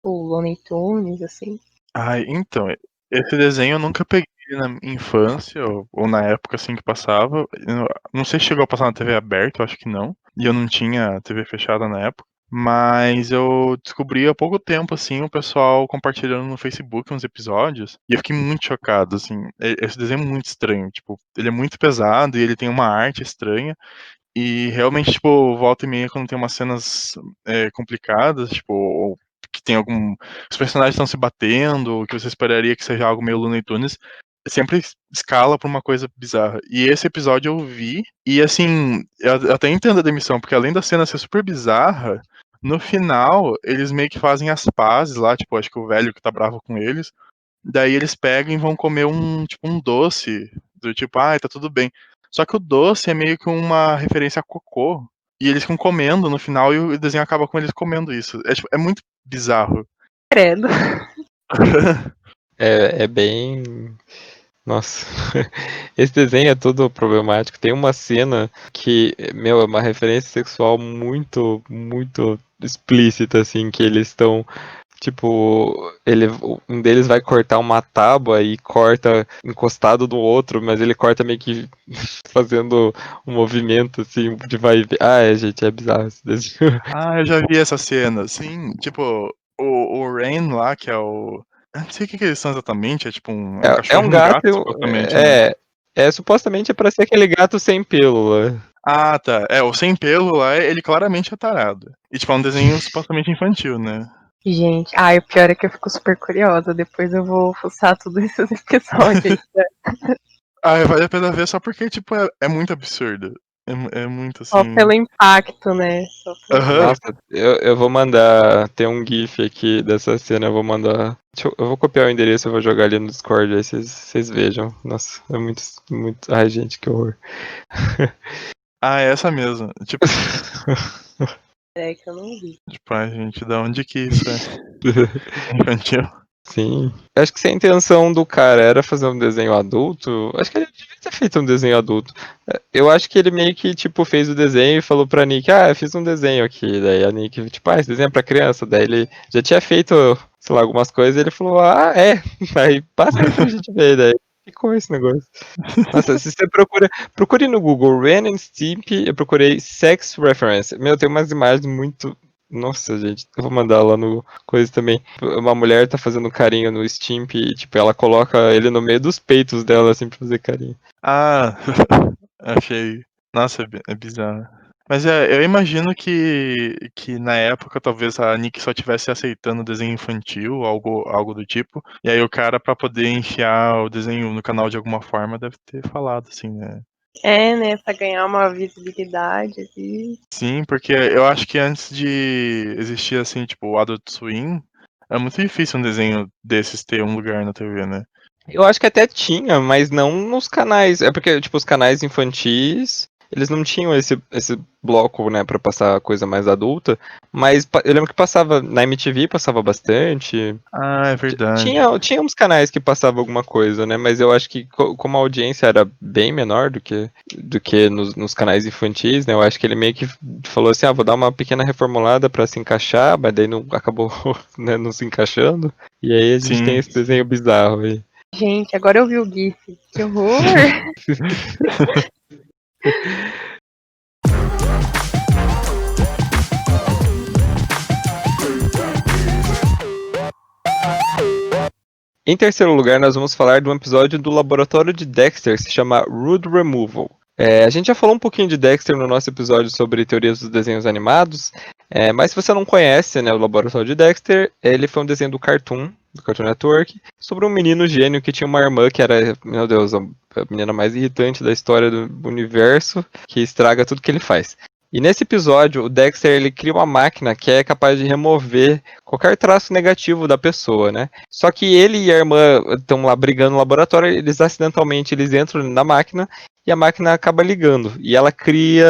o Looney Tunes, assim. Ai, então, esse desenho eu nunca peguei na infância, ou na época assim que passava. Eu não sei se chegou a passar na TV aberta, eu acho que não. E eu não tinha TV fechada na época. Mas eu descobri há pouco tempo, assim, o pessoal compartilhando no Facebook uns episódios. E eu fiquei muito chocado, assim. Esse desenho é muito estranho. Tipo, ele é muito pesado e ele tem uma arte estranha. E realmente, tipo, volta e meia, quando tem umas cenas complicadas, tipo, ou que tem algum. Os personagens estão se batendo, ou que você esperaria que seja algo meio Looney Tunes, sempre escala pra uma coisa bizarra. E esse episódio eu vi, e assim, eu até entendo a demissão, porque além da cena ser super bizarra, no final, eles meio que fazem as pazes lá, tipo, acho que o velho que tá bravo com eles. Daí eles pegam e vão comer tipo, um doce, do tipo, tá tudo bem. Só que o doce é meio que uma referência a cocô. E eles ficam comendo no final e o desenho acaba com eles comendo isso. Tipo, é muito bizarro. Credo. É bem. Nossa, esse desenho é todo problemático. Tem uma cena que, meu, é uma referência sexual muito explícita, assim, que eles estão, tipo, um deles vai cortar uma tábua e corta encostado no outro, mas ele corta meio que fazendo um movimento, assim, de vai e vem. Gente, é bizarro esse desenho. Eu já vi essa cena. Sim, tipo, o Rain lá, que é o. Eu não sei o que que eles são exatamente, é tipo é um É cachorro um e um gato, gato, supostamente, né? supostamente é pra ser aquele gato sem pelo, né? Ah, tá. O sem pelo lá, ele claramente é tarado. E tipo, é um desenho supostamente infantil, né? Gente, o pior é que eu fico super curiosa. Depois eu vou fuçar todos esses episódios. Vale a pena ver só porque, tipo, é muito absurdo. É muito Só assim. pelo impacto, né? Só pelo Aham. Nossa, eu vou mandar. Tem um GIF aqui dessa cena, eu vou mandar. Eu vou copiar o endereço, eu vou jogar ali no Discord, aí vocês vejam. Nossa, é muito. Ai, gente, que horror. É essa mesmo. Tipo, É que eu não vi. gente, da onde que isso é infantil? Sim. Acho que se a intenção do cara era fazer um desenho adulto, acho que ele devia ter feito um desenho adulto. Eu acho que ele meio que, tipo, fez o desenho e falou pra Nick, eu fiz um desenho aqui. Daí a Nick, tipo, esse desenho é pra criança. Daí ele já tinha feito, sei lá, algumas coisas e ele falou, é. Aí passa aí pra gente ver. Daí ficou esse negócio. Nossa, se você procure no Google Ren and Stimpy, eu procurei sex reference. Meu, tem umas imagens muito. Nossa, gente, eu vou mandar lá no coisa também. Uma mulher tá fazendo carinho no Stimpy e, tipo, ela coloca ele no meio dos peitos dela, assim, pra fazer carinho. Ah, achei. Nossa, é bizarro. Mas eu imagino que na época talvez a Nick só tivesse aceitando desenho infantil, algo do tipo. E aí o cara, pra poder enfiar o desenho no canal de alguma forma, deve ter falado, assim, né? É, né? Pra ganhar uma visibilidade. E... Sim, porque eu acho que antes de existir, assim, tipo, o Adult Swim, é muito difícil um desenho desses ter um lugar na TV, né? Eu acho que até tinha, mas não nos canais. É porque, tipo, os canais infantis, eles não tinham esse bloco, né, pra passar coisa mais adulta. Mas eu lembro que passava, na MTV passava bastante. É verdade. Tinha uns canais que passavam alguma coisa, né? Mas eu acho que como a audiência era bem menor do que nos canais infantis, né? Eu acho que ele meio que falou assim, vou dar uma pequena reformulada pra se encaixar, mas daí não acabou, né, não se encaixando. E aí a gente tem Sim. esse desenho bizarro aí. Gente, agora eu vi o GIF. Que horror! Em terceiro lugar, nós vamos falar de um episódio do Laboratório de Dexter, que se chama Rude Removal. A gente já falou um pouquinho de Dexter no nosso episódio sobre teorias dos desenhos animados, mas se você não conhece, né, o Laboratório de Dexter, ele foi um desenho do Cartoon Network, sobre um menino gênio que tinha uma irmã que era, meu Deus, a menina mais irritante da história do universo, que estraga tudo que ele faz. E nesse episódio, o Dexter ele cria uma máquina que é capaz de remover qualquer traço negativo da pessoa, né? Só que ele e a irmã estão lá brigando no laboratório, eles acidentalmente eles entram na máquina e a máquina acaba ligando. E ela cria,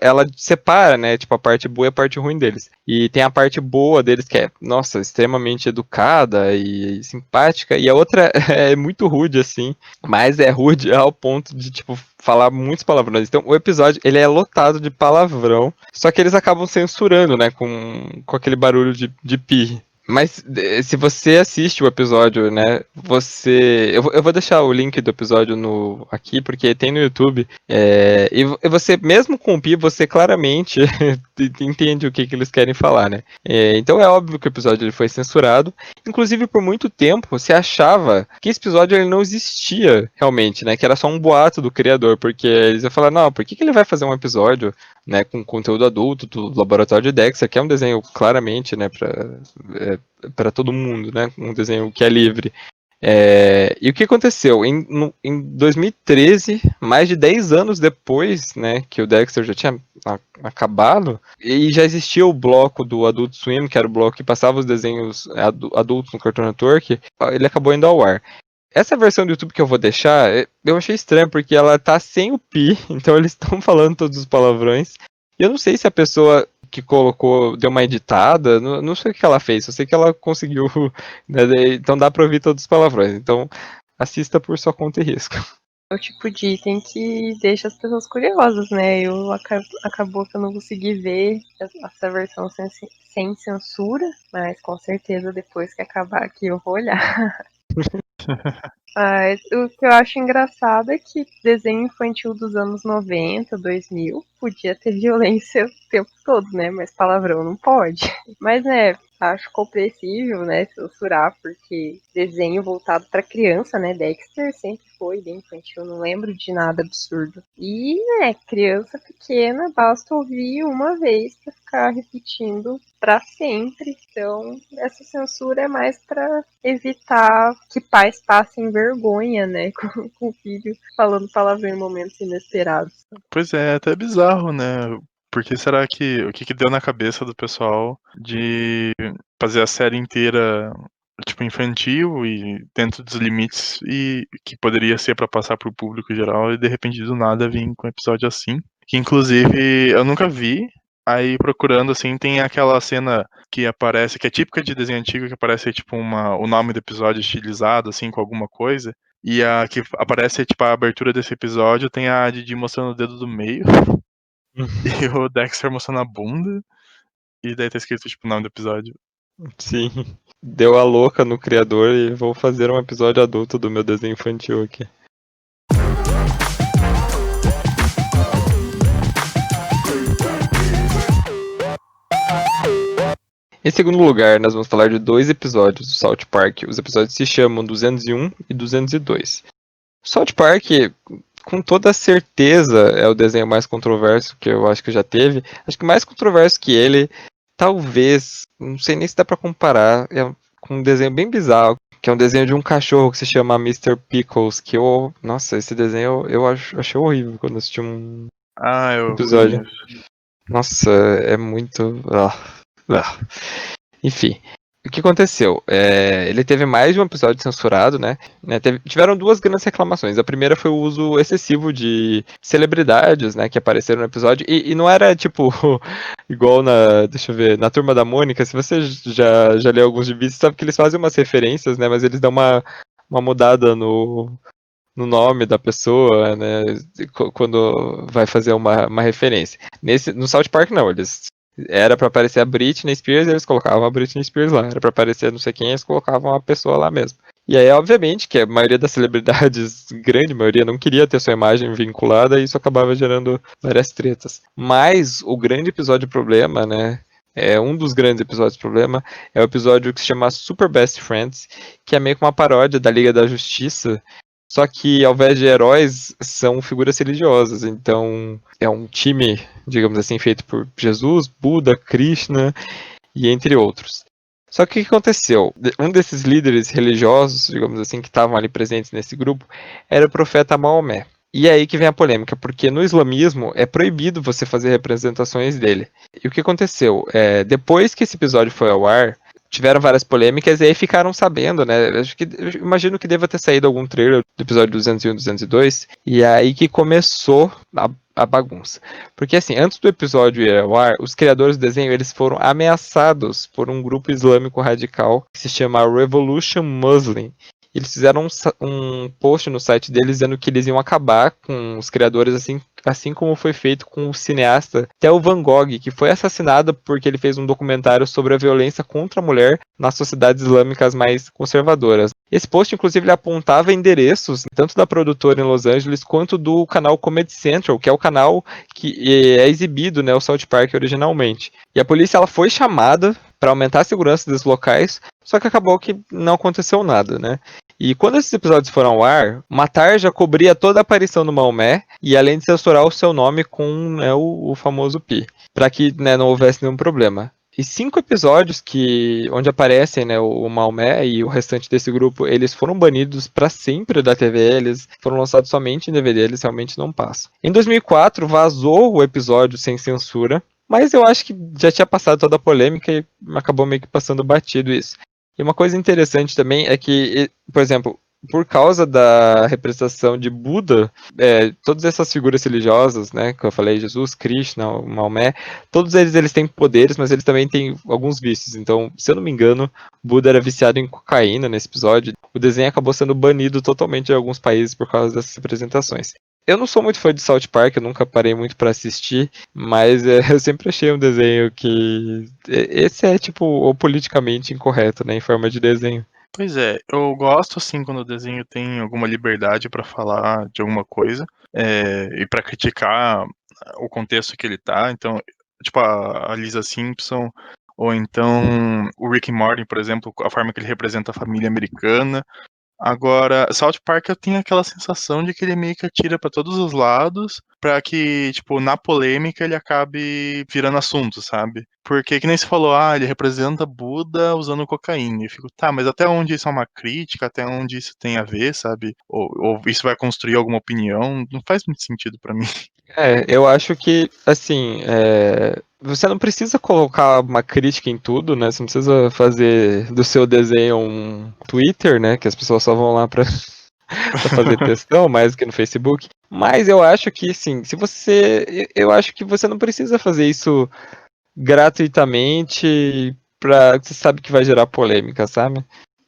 ela separa, né? Tipo, a parte boa e a parte ruim deles. E tem a parte boa deles que é, nossa, extremamente educada e simpática. E a outra é muito rude, assim. Mas é rude ao ponto de, tipo, falar muitos palavrões. Então, o episódio, ele é lotado de palavrão, só que eles acabam censurando, né, com aquele barulho de pi. Mas se você assiste o episódio, né, eu vou deixar o link do episódio aqui, porque tem no YouTube, e você, mesmo com o pi, você claramente entende o que eles querem falar, né. Então é óbvio que o episódio ele foi censurado. Inclusive, por muito tempo, se achava que esse episódio ele não existia realmente, né? Que era só um boato do criador, porque eles iam falar, não, por que ele vai fazer um episódio, né, com conteúdo adulto do Laboratório de Dexter, que é um desenho claramente, né, para todo mundo, né? Um desenho que é livre. E o que aconteceu? Em 2013, mais de 10 anos depois, né, que o Dexter já tinha acabado, e já existia o bloco do Adult Swim, que era o bloco que passava os desenhos adultos no Cartoon Network, ele acabou indo ao ar. Essa versão do YouTube que eu vou deixar, eu achei estranho, porque ela tá sem o pi, então eles estão falando todos os palavrões. E eu não sei se a pessoa que colocou deu uma editada, não sei o que ela fez, eu sei que ela conseguiu, né, então dá pra ouvir todos os palavrões. Então assista por sua conta e risco. É o tipo de item que deixa as pessoas curiosas, né? Acabou que eu não consegui ver essa versão sem censura, mas com certeza depois que acabar aqui eu vou olhar. Mas o que eu acho engraçado é que desenho infantil dos anos 90, 2000, podia ter violência o tempo todo, né? Mas palavrão não pode. Mas, né, acho compreensível, né, censurar, porque desenho voltado para criança, né? Dexter sempre foi bem infantil, não lembro de nada absurdo. E, né, criança pequena, basta ouvir uma vez para ficar repetindo para sempre. Então, essa censura é mais para evitar que pais passem vergonha, né, com o filho falando palavrão em momentos inesperados. Pois é até bizarro, né? Porque será que o que que deu na cabeça do pessoal de fazer a série inteira tipo infantil e dentro dos limites e que poderia ser pra passar pro público geral e de repente do nada vir com um episódio assim, que inclusive eu nunca vi. Aí procurando assim tem aquela cena que aparece, que é típica de desenho antigo, que aparece tipo o nome do episódio estilizado assim com alguma coisa. E a que aparece, tipo, a abertura desse episódio tem a Didi mostrando o dedo do meio e o Dexter mostrando a bunda. E daí tá escrito, tipo, o nome do episódio. Sim, deu a louca no criador e vou fazer um episódio adulto do meu desenho infantil aqui. Em segundo lugar, nós vamos falar de 2 episódios do South Park. Os episódios se chamam 201 e 202. O South Park, com toda certeza, é o desenho mais controverso que eu acho que já teve. Acho que mais controverso que ele, talvez, não sei nem se dá pra comparar, com um desenho bem bizarro, que é um desenho de um cachorro que se chama Mr. Pickles, que nossa, esse desenho eu achei horrível quando assisti um Ah, eu episódio. conheço. Nossa, é muito... Enfim, o que aconteceu? Ele teve mais de um episódio censurado, né? Tiveram 2 grandes reclamações. A primeira foi o uso excessivo de celebridades, né? Que apareceram no episódio. E não era, tipo, igual deixa eu ver, na Turma da Mônica. Se você já leu alguns gibis, você sabe que eles fazem umas referências, né? Mas eles dão uma mudada no nome da pessoa, né? Quando vai fazer uma referência. No South Park, não. Era pra aparecer a Britney Spears, eles colocavam a Britney Spears lá. Era pra aparecer não sei quem, eles colocavam a pessoa lá mesmo. E aí, obviamente, que a maioria das celebridades, grande maioria, não queria ter sua imagem vinculada e isso acabava gerando várias tretas. Mas o grande episódio problema, né? Um dos grandes episódios problema é o episódio que se chama Super Best Friends, que é meio que uma paródia da Liga da Justiça. Só que ao invés de heróis, são figuras religiosas. Então é um time, digamos assim, feito por Jesus, Buda, Krishna e entre outros. Só que o que aconteceu? Um desses líderes religiosos, digamos assim, que estavam ali presentes nesse grupo, era o profeta Maomé. E é aí que vem a polêmica, porque no islamismo é proibido você fazer representações dele. E o que aconteceu? Depois que esse episódio foi ao ar, tiveram várias polêmicas e aí ficaram sabendo, né? Eu imagino que deva ter saído algum trailer do episódio 201, 202, e é aí que começou a bagunça. Porque assim, antes do episódio ir ao ar, os criadores do desenho eles foram ameaçados por um grupo islâmico radical que se chama Revolution Muslim. Eles fizeram um post no site deles dizendo que eles iam acabar com os criadores, assim como foi feito com o cineasta Theo Van Gogh, que foi assassinado porque ele fez um documentário sobre a violência contra a mulher nas sociedades islâmicas mais conservadoras. Esse post, inclusive, ele apontava endereços tanto da produtora em Los Angeles quanto do canal Comedy Central, que é o canal que é exibido, né, o South Park originalmente. E a polícia ela foi chamada para aumentar a segurança dos locais, só que acabou que não aconteceu nada, né? E quando esses episódios foram ao ar, uma tarja cobria toda a aparição do Maomé, e além de censurar o seu nome com, né, o famoso Pi, para que, né, não houvesse nenhum problema. E 5 episódios onde aparecem, né, o Maomé e o restante desse grupo, eles foram banidos para sempre da TV, eles foram lançados somente em DVD, eles realmente não passam. Em 2004, vazou o episódio sem censura, mas eu acho que já tinha passado toda a polêmica e acabou meio que passando batido isso. E uma coisa interessante também é que, por exemplo, por causa da representação de Buda, todas essas figuras religiosas, né, que eu falei, Jesus, Krishna, Maomé, todos eles têm poderes, mas eles também têm alguns vícios. Então, se eu não me engano, Buda era viciado em cocaína nesse episódio. O desenho acabou sendo banido totalmente em alguns países por causa dessas representações. Eu não sou muito fã de South Park, eu nunca parei muito pra assistir, mas eu sempre achei um desenho que. Esse é tipo o politicamente incorreto, né, em forma de desenho. Pois é, eu gosto assim quando o desenho tem alguma liberdade pra falar de alguma coisa e pra criticar o contexto que ele tá. Então, tipo a Lisa Simpson ou então o Rick and Morty, por exemplo, a forma que ele representa a família americana. Agora, South Park eu tenho aquela sensação de que ele meio que atira pra todos os lados, pra que, tipo, na polêmica ele acabe virando assunto, sabe? Porque, que nem se falou, ele representa Buda usando cocaína. Eu fico, tá, mas até onde isso é uma crítica, até onde isso tem a ver, sabe? Ou isso vai construir alguma opinião, não faz muito sentido pra mim. Eu acho que, assim, você não precisa colocar uma crítica em tudo, né? Você não precisa fazer do seu desenho um Twitter, né? Que as pessoas só vão lá pra fazer textão, mais do que no Facebook. Mas eu acho que, sim, se você. Eu acho que você não precisa fazer isso gratuitamente pra. Você sabe que vai gerar polêmica, sabe?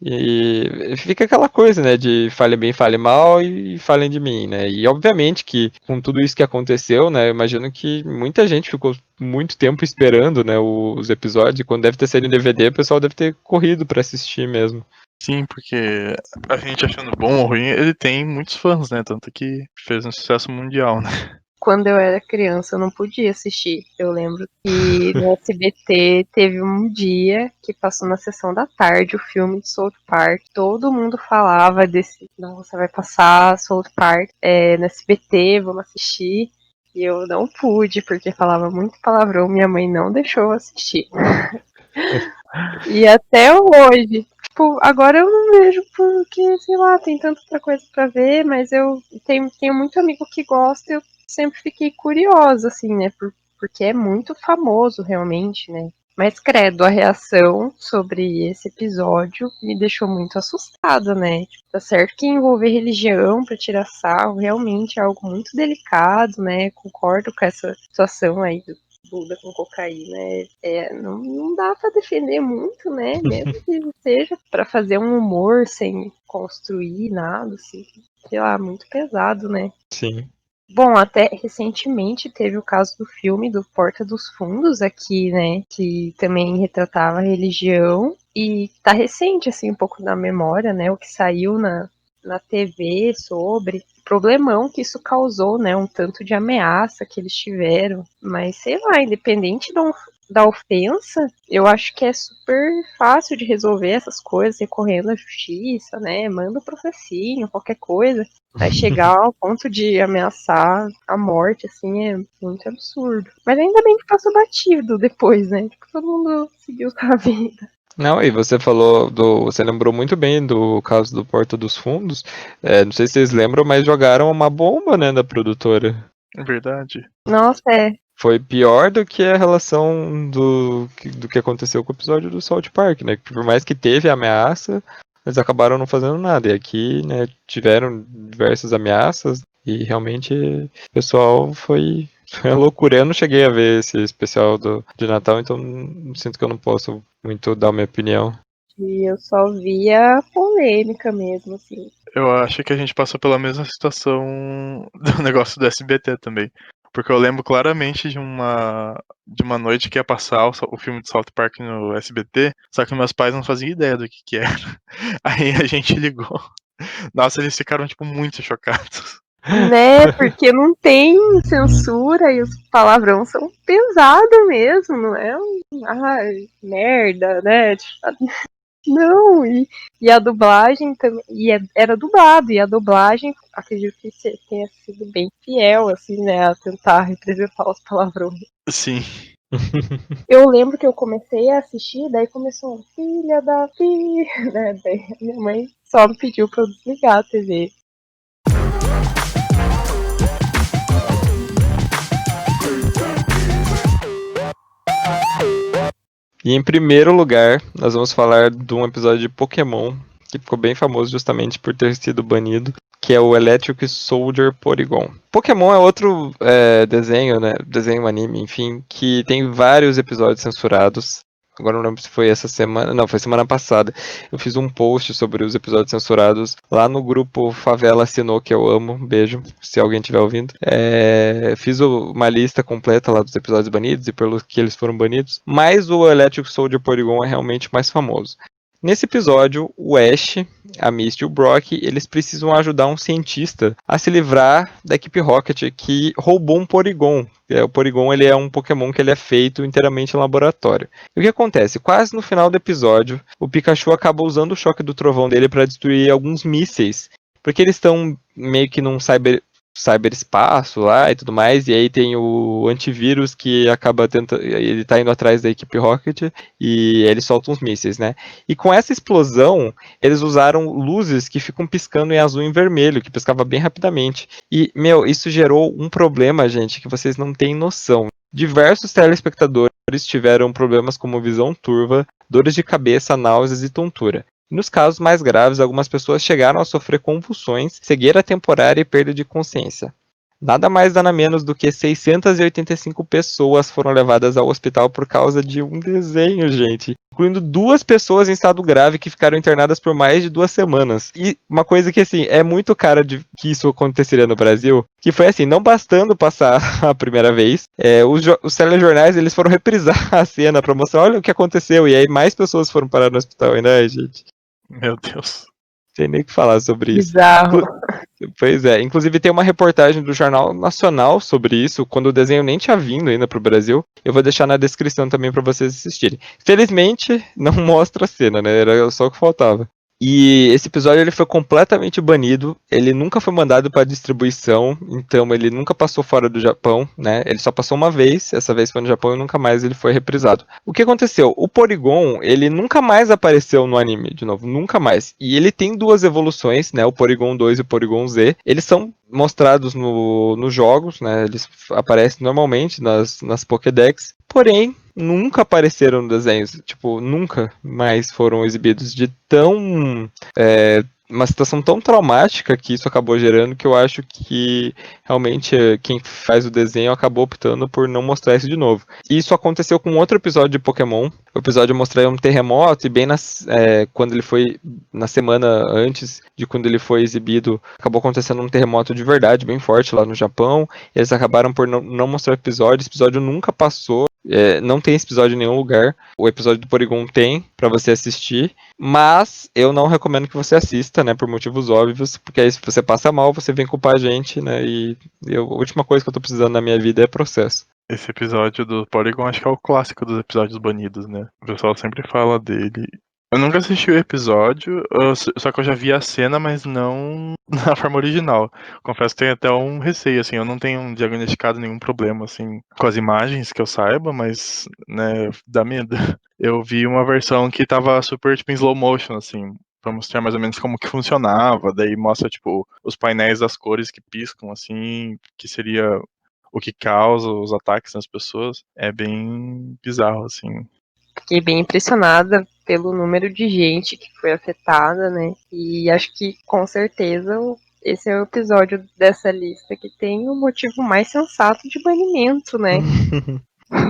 E fica aquela coisa, né, de fale bem, fale mal e falem de mim, né? E obviamente que com tudo isso que aconteceu, né, eu imagino que muita gente ficou muito tempo esperando, né, os episódios, e quando deve ter saído em DVD, o pessoal deve ter corrido pra assistir mesmo. Sim, porque a gente achando bom ou ruim, ele tem muitos fãs, né? Tanto que fez um sucesso mundial, né? Quando eu era criança, eu não podia assistir. Eu lembro que no SBT teve um dia que passou na sessão da tarde o filme de South Park. Todo mundo falava desse. Não, você vai passar South Park no SBT, vamos assistir. E eu não pude, porque falava muito palavrão. Minha mãe não deixou eu assistir. E até hoje. Tipo, agora eu não vejo porque, sei lá, tem tanta outra coisa pra ver, mas eu tenho muito amigo que gosta e eu sempre fiquei curiosa, assim, né? Porque é muito famoso, realmente, né? Mas, credo, a reação sobre esse episódio me deixou muito assustada, né? Tipo, tá certo que envolver religião pra tirar sarro realmente é algo muito delicado, né? Concordo com essa situação aí do Buda com cocaína. Não dá pra defender muito, né? Mesmo que seja pra fazer um humor sem construir nada, assim. Sei lá, muito pesado, né? Sim. Bom, até recentemente teve o caso do filme do Porta dos Fundos aqui, né? Que também retratava a religião. E tá recente, assim, um pouco na memória, né? O que saiu na TV sobre o problemão que isso causou, né? Um tanto de ameaça que eles tiveram. Mas, sei lá, independente da ofensa, eu acho que é super fácil de resolver essas coisas recorrendo à justiça, né? Manda um processinho, qualquer coisa. Vai chegar ao ponto de ameaçar a morte, assim, é muito absurdo. Mas ainda bem que passou batido depois, né? Tipo, todo mundo seguiu a vida. Não, e você falou Você lembrou muito bem do caso do Porta dos Fundos. Não sei se vocês lembram, mas jogaram uma bomba, né, da produtora. É verdade. Nossa, Foi pior do que a relação do que aconteceu com o episódio do South Park, né? Que por mais que teve ameaça, eles acabaram não fazendo nada. E aqui, né, tiveram diversas ameaças e realmente o pessoal foi uma loucura. Eu não cheguei a ver esse especial de Natal, então sinto que eu não posso muito dar minha opinião. e eu só via polêmica mesmo, assim. Eu acho que a gente passou pela mesma situação do negócio do SBT também. Porque eu lembro claramente de uma noite que ia passar o filme de South Park no SBT, só que meus pais não faziam ideia do que era. Aí a gente ligou. Nossa, eles ficaram, tipo, muito chocados. Né, porque não tem censura e os palavrão são pesados mesmo, não é ai, merda, né? Tipo, não, e a dublagem também, era dublado, e a dublagem, acredito que tenha sido bem fiel, assim, né, a tentar representar os palavrões. Sim. Eu lembro que eu comecei a assistir, daí começou, filha da filha, né, daí minha mãe só me pediu pra eu desligar a TV. E em primeiro lugar, nós vamos falar de um episódio de Pokémon que ficou bem famoso justamente por ter sido banido, que é o Electric Soldier Porygon. Pokémon é outro desenho, né? Desenho anime, enfim, que tem vários episódios censurados. Agora não lembro se foi essa semana. Não, foi semana passada. Eu fiz um post sobre os episódios censurados lá no grupo Favela Sinô, que eu amo. Beijo, se alguém estiver ouvindo. Fiz uma lista completa lá dos episódios banidos e pelos que eles foram banidos. Mas o Electric Soldier Porygon é realmente mais famoso. Nesse episódio, o Ash, a Misty e o Brock, eles precisam ajudar um cientista a se livrar da equipe Rocket que roubou um Porygon. O Porygon ele é um Pokémon que ele é feito inteiramente em laboratório. E o que acontece? Quase no final do episódio, o Pikachu acaba usando o choque do trovão dele para destruir alguns mísseis. Porque eles estão meio que num cyberespaço lá e tudo mais, e aí tem o antivírus que acaba tentando, ele tá indo atrás da equipe Rocket e ele solta uns mísseis, né? E com essa explosão, eles usaram luzes que ficam piscando em azul e em vermelho, que piscava bem rapidamente. E, isso gerou um problema, gente, que vocês não têm noção. Diversos telespectadores tiveram problemas como visão turva, dores de cabeça, náuseas e tontura. Nos casos mais graves, algumas pessoas chegaram a sofrer convulsões, cegueira temporária e perda de consciência. Nada mais nada menos do que 685 pessoas foram levadas ao hospital por causa de um desenho, gente. Incluindo 2 pessoas em estado grave que ficaram internadas por mais de 2 semanas. E uma coisa que, assim, é muito cara de que isso aconteceria no Brasil, que foi assim, não bastando passar a primeira vez, os telejornais, eles foram reprisar a cena pra mostrar, olha o que aconteceu, e aí mais pessoas foram parar no hospital ainda, gente. Meu Deus. Tem nem o que falar sobre isso. Bizarro. Pois é, inclusive tem uma reportagem do Jornal Nacional sobre isso, quando o desenho nem tinha vindo ainda pro Brasil. Eu vou deixar na descrição também para vocês assistirem. Felizmente, não mostra a cena, né? Era só o que faltava. E esse episódio ele foi completamente banido, ele nunca foi mandado para distribuição, então ele nunca passou fora do Japão, né? Ele só passou uma vez, essa vez foi no Japão e nunca mais ele foi reprisado. O que aconteceu? O Porygon, ele nunca mais apareceu no anime, de novo, nunca mais. E ele tem 2 evoluções, né? O Porygon 2 e o Porygon Z. Eles são mostrados nos jogos, né? Eles aparecem normalmente nas Pokédex, porém nunca apareceram no desenho, tipo, nunca mais foram exibidos de tão uma situação tão traumática que isso acabou gerando, que eu acho que realmente quem faz o desenho acabou optando por não mostrar isso de novo. E isso aconteceu com outro episódio de Pokémon. O episódio mostrou um terremoto e bem quando ele foi, na semana antes de quando ele foi exibido, acabou acontecendo um terremoto de verdade, bem forte lá no Japão. Eles acabaram por não mostrar o episódio. Esse episódio nunca passou. Não tem esse episódio em nenhum lugar. O episódio do Porygon tem pra você assistir, mas eu não recomendo que você assista, né, por motivos óbvios, porque aí se você passa mal, você vem culpar a gente, né, e a última coisa que eu tô precisando na minha vida é processo. Esse episódio do Polygon acho que é o clássico dos episódios banidos, né? O pessoal sempre fala dele. Eu nunca assisti o episódio, só que eu já vi a cena, mas não na forma original. Confesso que tenho até um receio, assim, eu não tenho diagnosticado nenhum problema, assim, com as imagens que eu saiba, mas, né, dá medo. Eu vi uma versão que tava super, tipo, em slow motion, assim, pra mostrar mais ou menos como que funcionava. Daí mostra, tipo, os painéis das cores que piscam, assim, que seria o que causa os ataques nas pessoas. É bem bizarro, assim. Fiquei bem impressionada pelo número de gente que foi afetada, né? E acho que com certeza esse é o episódio dessa lista que tem o motivo mais sensato de banimento, né?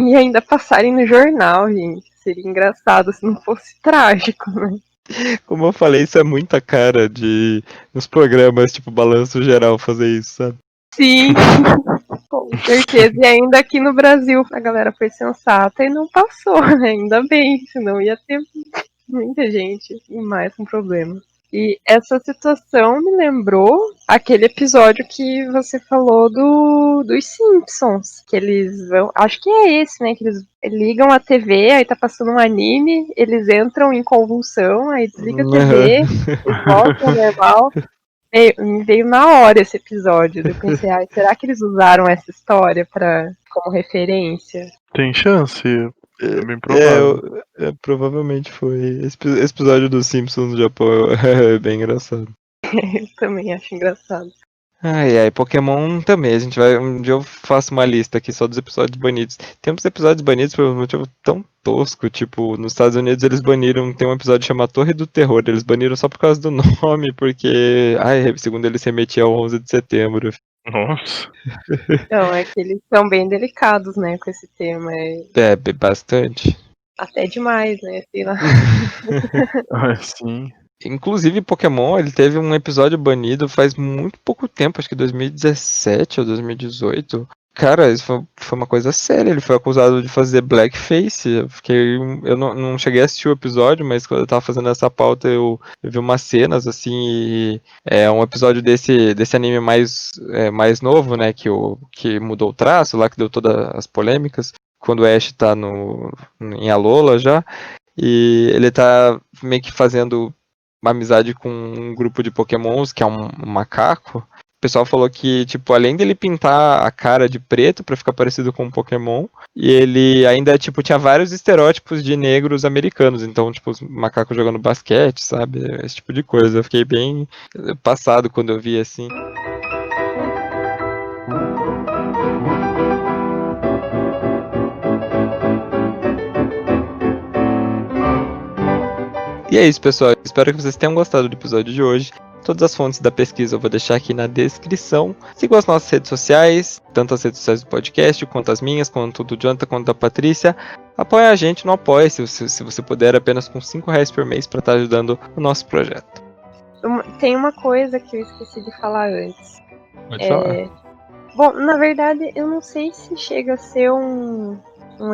E ainda passarem no jornal, gente. Seria engraçado se não fosse trágico, né? Como eu falei, isso é muita cara de nos programas, tipo, Balanço Geral fazer isso, sabe? Sim, com certeza. E ainda aqui no Brasil a galera foi sensata e não passou, né? Ainda bem, senão ia ter muita gente e mais com problema. E essa situação me lembrou aquele episódio que você falou dos Simpsons, que eles vão, acho que é esse, né, que eles ligam a TV, aí tá passando um anime, eles entram em convulsão, aí desliga a TV, eles voltam ao normal. Me veio na hora esse episódio, eu pensei, ai, será que eles usaram essa história como referência? Tem chance, é bem É, provável. provavelmente foi. Esse episódio dos Simpsons no Japão é bem engraçado. Eu também acho engraçado. Ai, ai, Pokémon também. A gente vai. Um dia eu faço uma lista aqui só dos episódios banidos. Tem uns episódios banidos por um motivo tão tosco. Tipo, nos Estados Unidos eles baniram. Tem um episódio chamado Torre do Terror. Eles baniram só por causa do nome, porque. Ai, segundo eles remetia ao 11 de setembro. Nossa. Então, é que eles são bem delicados, né, com esse tema. É, bastante. Até demais, né? Sei lá. Ah, sim. Inclusive, Pokémon, ele teve um episódio banido faz muito pouco tempo, acho que 2017 ou 2018. Cara, isso foi uma coisa séria. Ele foi acusado de fazer blackface. Eu não cheguei a assistir o episódio, mas quando eu tava fazendo essa pauta, eu vi umas cenas assim. E é um episódio desse anime mais novo, né? Que mudou o traço lá, que deu todas as polêmicas. Quando o Ash tá em Alola já. E ele tá meio que fazendo uma amizade com um grupo de Pokémons, que é um macaco. O pessoal falou que, tipo, além dele pintar a cara de preto pra ficar parecido com um Pokémon, e ele ainda, tipo, tinha vários estereótipos de negros americanos. Então, tipo, os macacos jogando basquete, sabe? Esse tipo de coisa. Eu fiquei bem passado quando eu vi assim. E é isso, pessoal. Espero que vocês tenham gostado do episódio de hoje. Todas as fontes da pesquisa eu vou deixar aqui na descrição. Sigam as nossas redes sociais, tanto as redes sociais do podcast, quanto as minhas, quanto do Jonathan, quanto da Patrícia. Apoie a gente no Apoia, se você puder, apenas com R$5 por mês para estar ajudando o nosso projeto. Tem uma coisa que eu esqueci de falar antes. Pode falar. Bom, na verdade, eu não sei se chega a ser um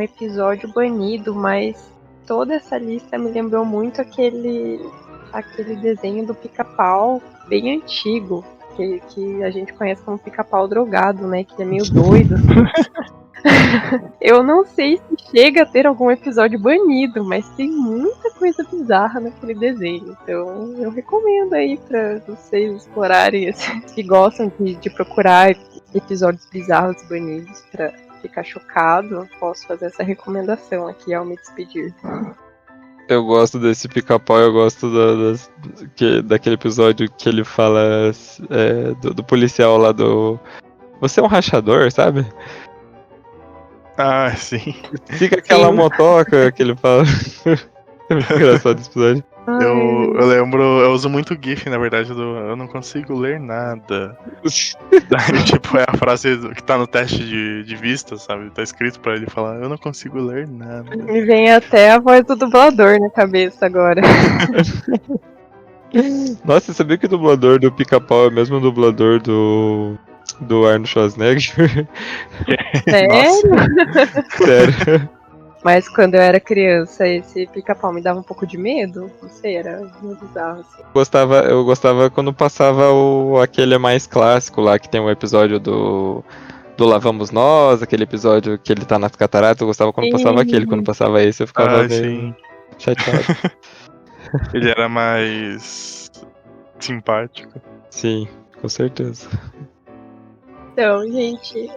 episódio banido, mas toda essa lista me lembrou muito aquele desenho do Pica-Pau bem antigo, que a gente conhece como Pica-Pau drogado, né? Que ele é meio doido. Eu não sei se chega a ter algum episódio banido, mas tem muita coisa bizarra naquele desenho. Então eu recomendo aí pra vocês explorarem, que gostam de procurar episódios bizarros banidos pra ficar chocado. Posso fazer essa recomendação aqui ao me despedir. Eu gosto desse Pica-Pau, eu gosto daquele episódio que ele fala do policial lá do. Você é um rachador, sabe? Ah, sim. Fica aquela Sim. motoca que ele fala. É muito engraçado esse episódio. Eu lembro, eu uso muito GIF, na verdade, do eu não consigo ler nada. Daí, tipo, é a frase que tá no teste de vista, sabe? Tá escrito pra ele falar, eu não consigo ler nada. Me vem até a voz do dublador na cabeça agora. Nossa, você sabia que o dublador do Pica-Pau é o mesmo dublador do Arnold Schwarzenegger? Nossa. Sério. Mas quando eu era criança, esse Pica-Pau me dava um pouco de medo. Não sei, era meio bizarro assim. Eu gostava quando passava aquele mais clássico lá, que tem um episódio do Lá Vamos Nós, aquele episódio que ele tá nas cataratas. Eu gostava quando passava aquele. Quando passava esse, eu ficava Ah, meio sim. chateado. Ele era mais simpático. Sim, com certeza. Então, gente,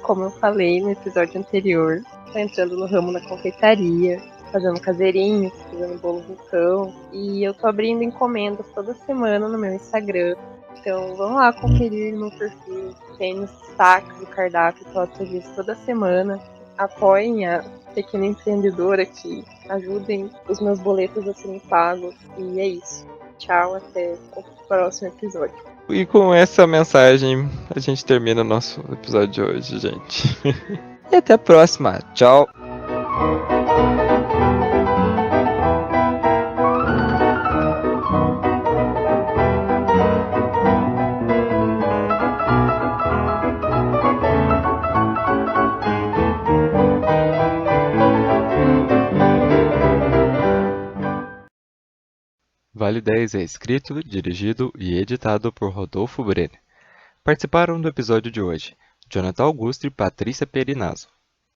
como eu falei no episódio anterior, tá entrando no ramo da confeitaria. fazendo caseirinho, fazendo bolo vulcão. E eu tô abrindo encomendas toda semana no meu Instagram. Então vão lá conferir no meu perfil. Tem nos destaques do cardápio que eu atualizo toda semana. Apoiem a pequena empreendedora aqui. Ajudem os meus boletos a serem pagos. E é isso. Tchau, até o próximo episódio. E com essa mensagem, a gente termina o nosso episódio de hoje, gente. E até a próxima. Tchau. Vale 10 é escrito, dirigido e editado por Rodolfo Brenner. Participaram do episódio de hoje Jonathan Augusto e Patrícia Perinazzo.